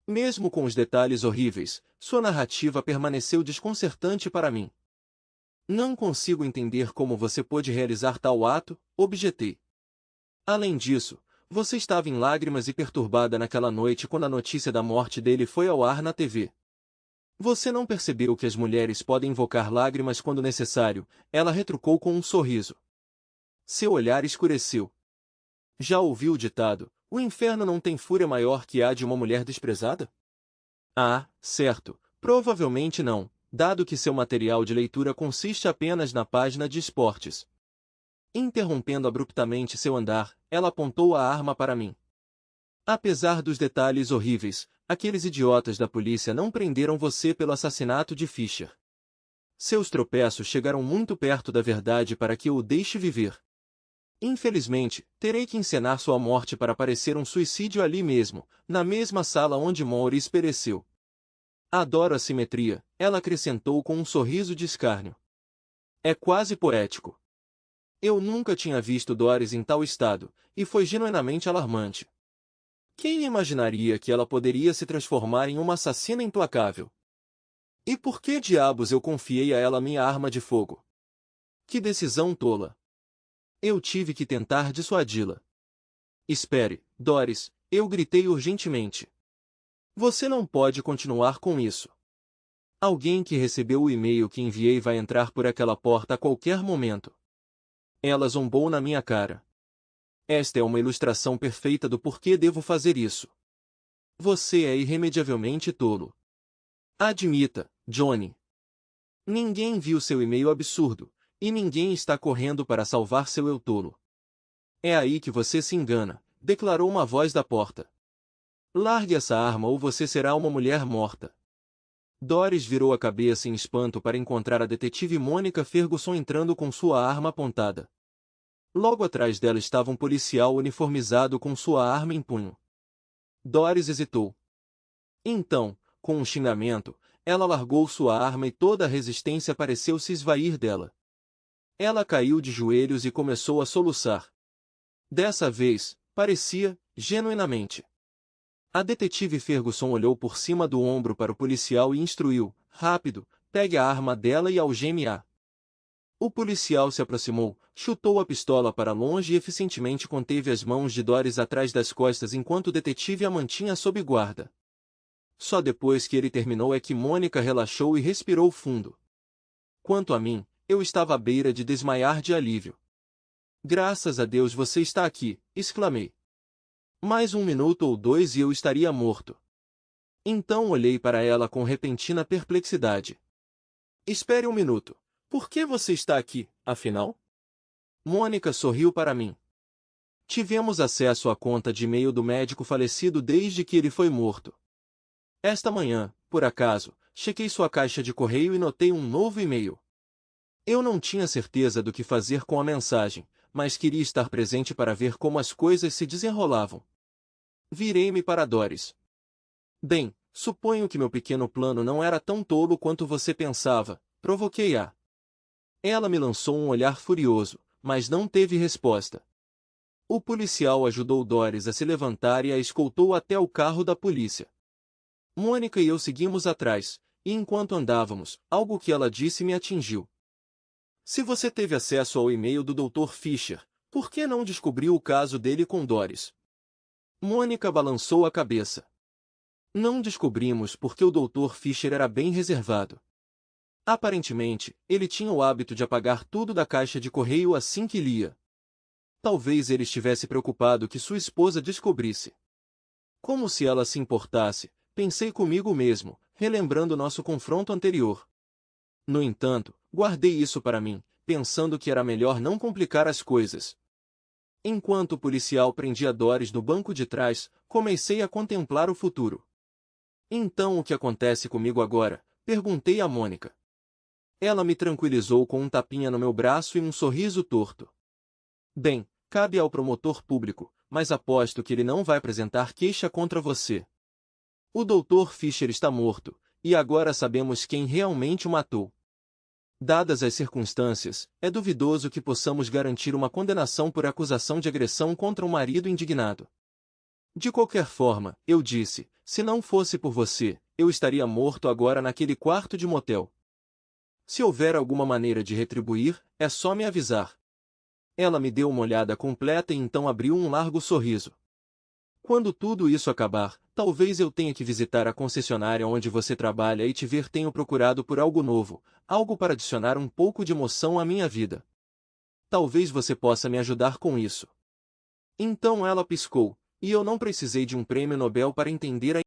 Mesmo com os detalhes horríveis, sua narrativa permaneceu desconcertante para mim. Não consigo entender como você pôde realizar tal ato, objetei. Além disso, você estava em lágrimas e perturbada naquela noite quando a notícia da morte dele foi ao ar na TV. Você não percebeu que as mulheres podem invocar lágrimas quando necessário, ela retrucou com um sorriso. Seu olhar escureceu. Já ouviu o ditado, o inferno não tem fúria maior que a de uma mulher desprezada? Ah, certo, provavelmente não, dado que seu material de leitura consiste apenas na página de esportes. Interrompendo abruptamente seu andar, ela apontou a arma para mim. Apesar dos detalhes horríveis, aqueles idiotas da polícia não prenderam você pelo assassinato de Fisher. Seus tropeços chegaram muito perto da verdade para que eu o deixe viver. Infelizmente, terei que encenar sua morte para parecer um suicídio ali mesmo, na mesma sala onde Maurice pereceu. Adoro a simetria, ela acrescentou com um sorriso de escárnio. É quase poético. Eu nunca tinha visto Doris em tal estado, e foi genuinamente alarmante. Quem imaginaria que ela poderia se transformar em uma assassina implacável? E por que diabos eu confiei a ela minha arma de fogo? Que decisão tola! Eu tive que tentar dissuadi-la. Espere, Doris, eu gritei urgentemente. Você não pode continuar com isso. Alguém que recebeu o e-mail que enviei vai entrar por aquela porta a qualquer momento. Ela zombou na minha cara. Esta é uma ilustração perfeita do porquê devo fazer isso. Você é irremediavelmente tolo. Admita, Johnny. Ninguém viu seu e-mail absurdo, e ninguém está correndo para salvar seu eu tolo. É aí que você se engana, declarou uma voz da porta. Largue essa arma ou você será uma mulher morta. Doris virou a cabeça em espanto para encontrar a detetive Mônica Ferguson entrando com sua arma apontada. Logo atrás dela estava um policial uniformizado com sua arma em punho. Doris hesitou. Então, com um xingamento, ela largou sua arma e toda a resistência pareceu se esvair dela. Ela caiu de joelhos e começou a soluçar. Dessa vez, parecia, genuinamente. A detetive Ferguson olhou por cima do ombro para o policial e instruiu: rápido, pegue a arma dela e algeme-a. O policial se aproximou, chutou a pistola para longe e eficientemente conteve as mãos de Doris atrás das costas enquanto o detetive a mantinha sob guarda. Só depois que ele terminou é que Mônica relaxou e respirou fundo. Quanto a mim, eu estava à beira de desmaiar de alívio. Graças a Deus você está aqui, exclamei. Mais um minuto ou dois e eu estaria morto. Então olhei para ela com repentina perplexidade. Espere um minuto. Por que você está aqui, afinal? Mônica sorriu para mim. Tivemos acesso à conta de e-mail do médico falecido desde que ele foi morto. Esta manhã, por acaso, chequei sua caixa de correio e notei um novo e-mail. Eu não tinha certeza do que fazer com a mensagem, mas queria estar presente para ver como as coisas se desenrolavam. Virei-me para Doris. Bem, suponho que meu pequeno plano não era tão tolo quanto você pensava, provoquei-a. Ela me lançou um olhar furioso, mas não teve resposta. O policial ajudou Doris a se levantar e a escoltou até o carro da polícia. Mônica e eu seguimos atrás, e enquanto andávamos, algo que ela disse me atingiu. Se você teve acesso ao e-mail do Dr. Fisher, por que não descobriu o caso dele com Doris? Mônica balançou a cabeça. Não descobrimos porque o Dr. Fisher era bem reservado. Aparentemente, ele tinha o hábito de apagar tudo da caixa de correio assim que lia. Talvez ele estivesse preocupado que sua esposa descobrisse. Como se ela se importasse, pensei comigo mesmo, relembrando nosso confronto anterior. No entanto, guardei isso para mim, pensando que era melhor não complicar as coisas. Enquanto o policial prendia Doris no banco de trás, comecei a contemplar o futuro. Então o que acontece comigo agora? Perguntei a Mônica. Ela me tranquilizou com um tapinha no meu braço e um sorriso torto. Bem, cabe ao promotor público, mas aposto que ele não vai apresentar queixa contra você. O Dr. Fisher está morto, e agora sabemos quem realmente o matou. Dadas as circunstâncias, é duvidoso que possamos garantir uma condenação por acusação de agressão contra um marido indignado. De qualquer forma, eu disse, se não fosse por você, eu estaria morto agora naquele quarto de motel. Se houver alguma maneira de retribuir, é só me avisar. Ela me deu uma olhada completa e então abriu um largo sorriso. Quando tudo isso acabar, talvez eu tenha que visitar a concessionária onde você trabalha e te ver. Tenho procurado por algo novo, algo para adicionar um pouco de emoção à minha vida. Talvez você possa me ajudar com isso. Então ela piscou, e eu não precisei de um prêmio Nobel para entender a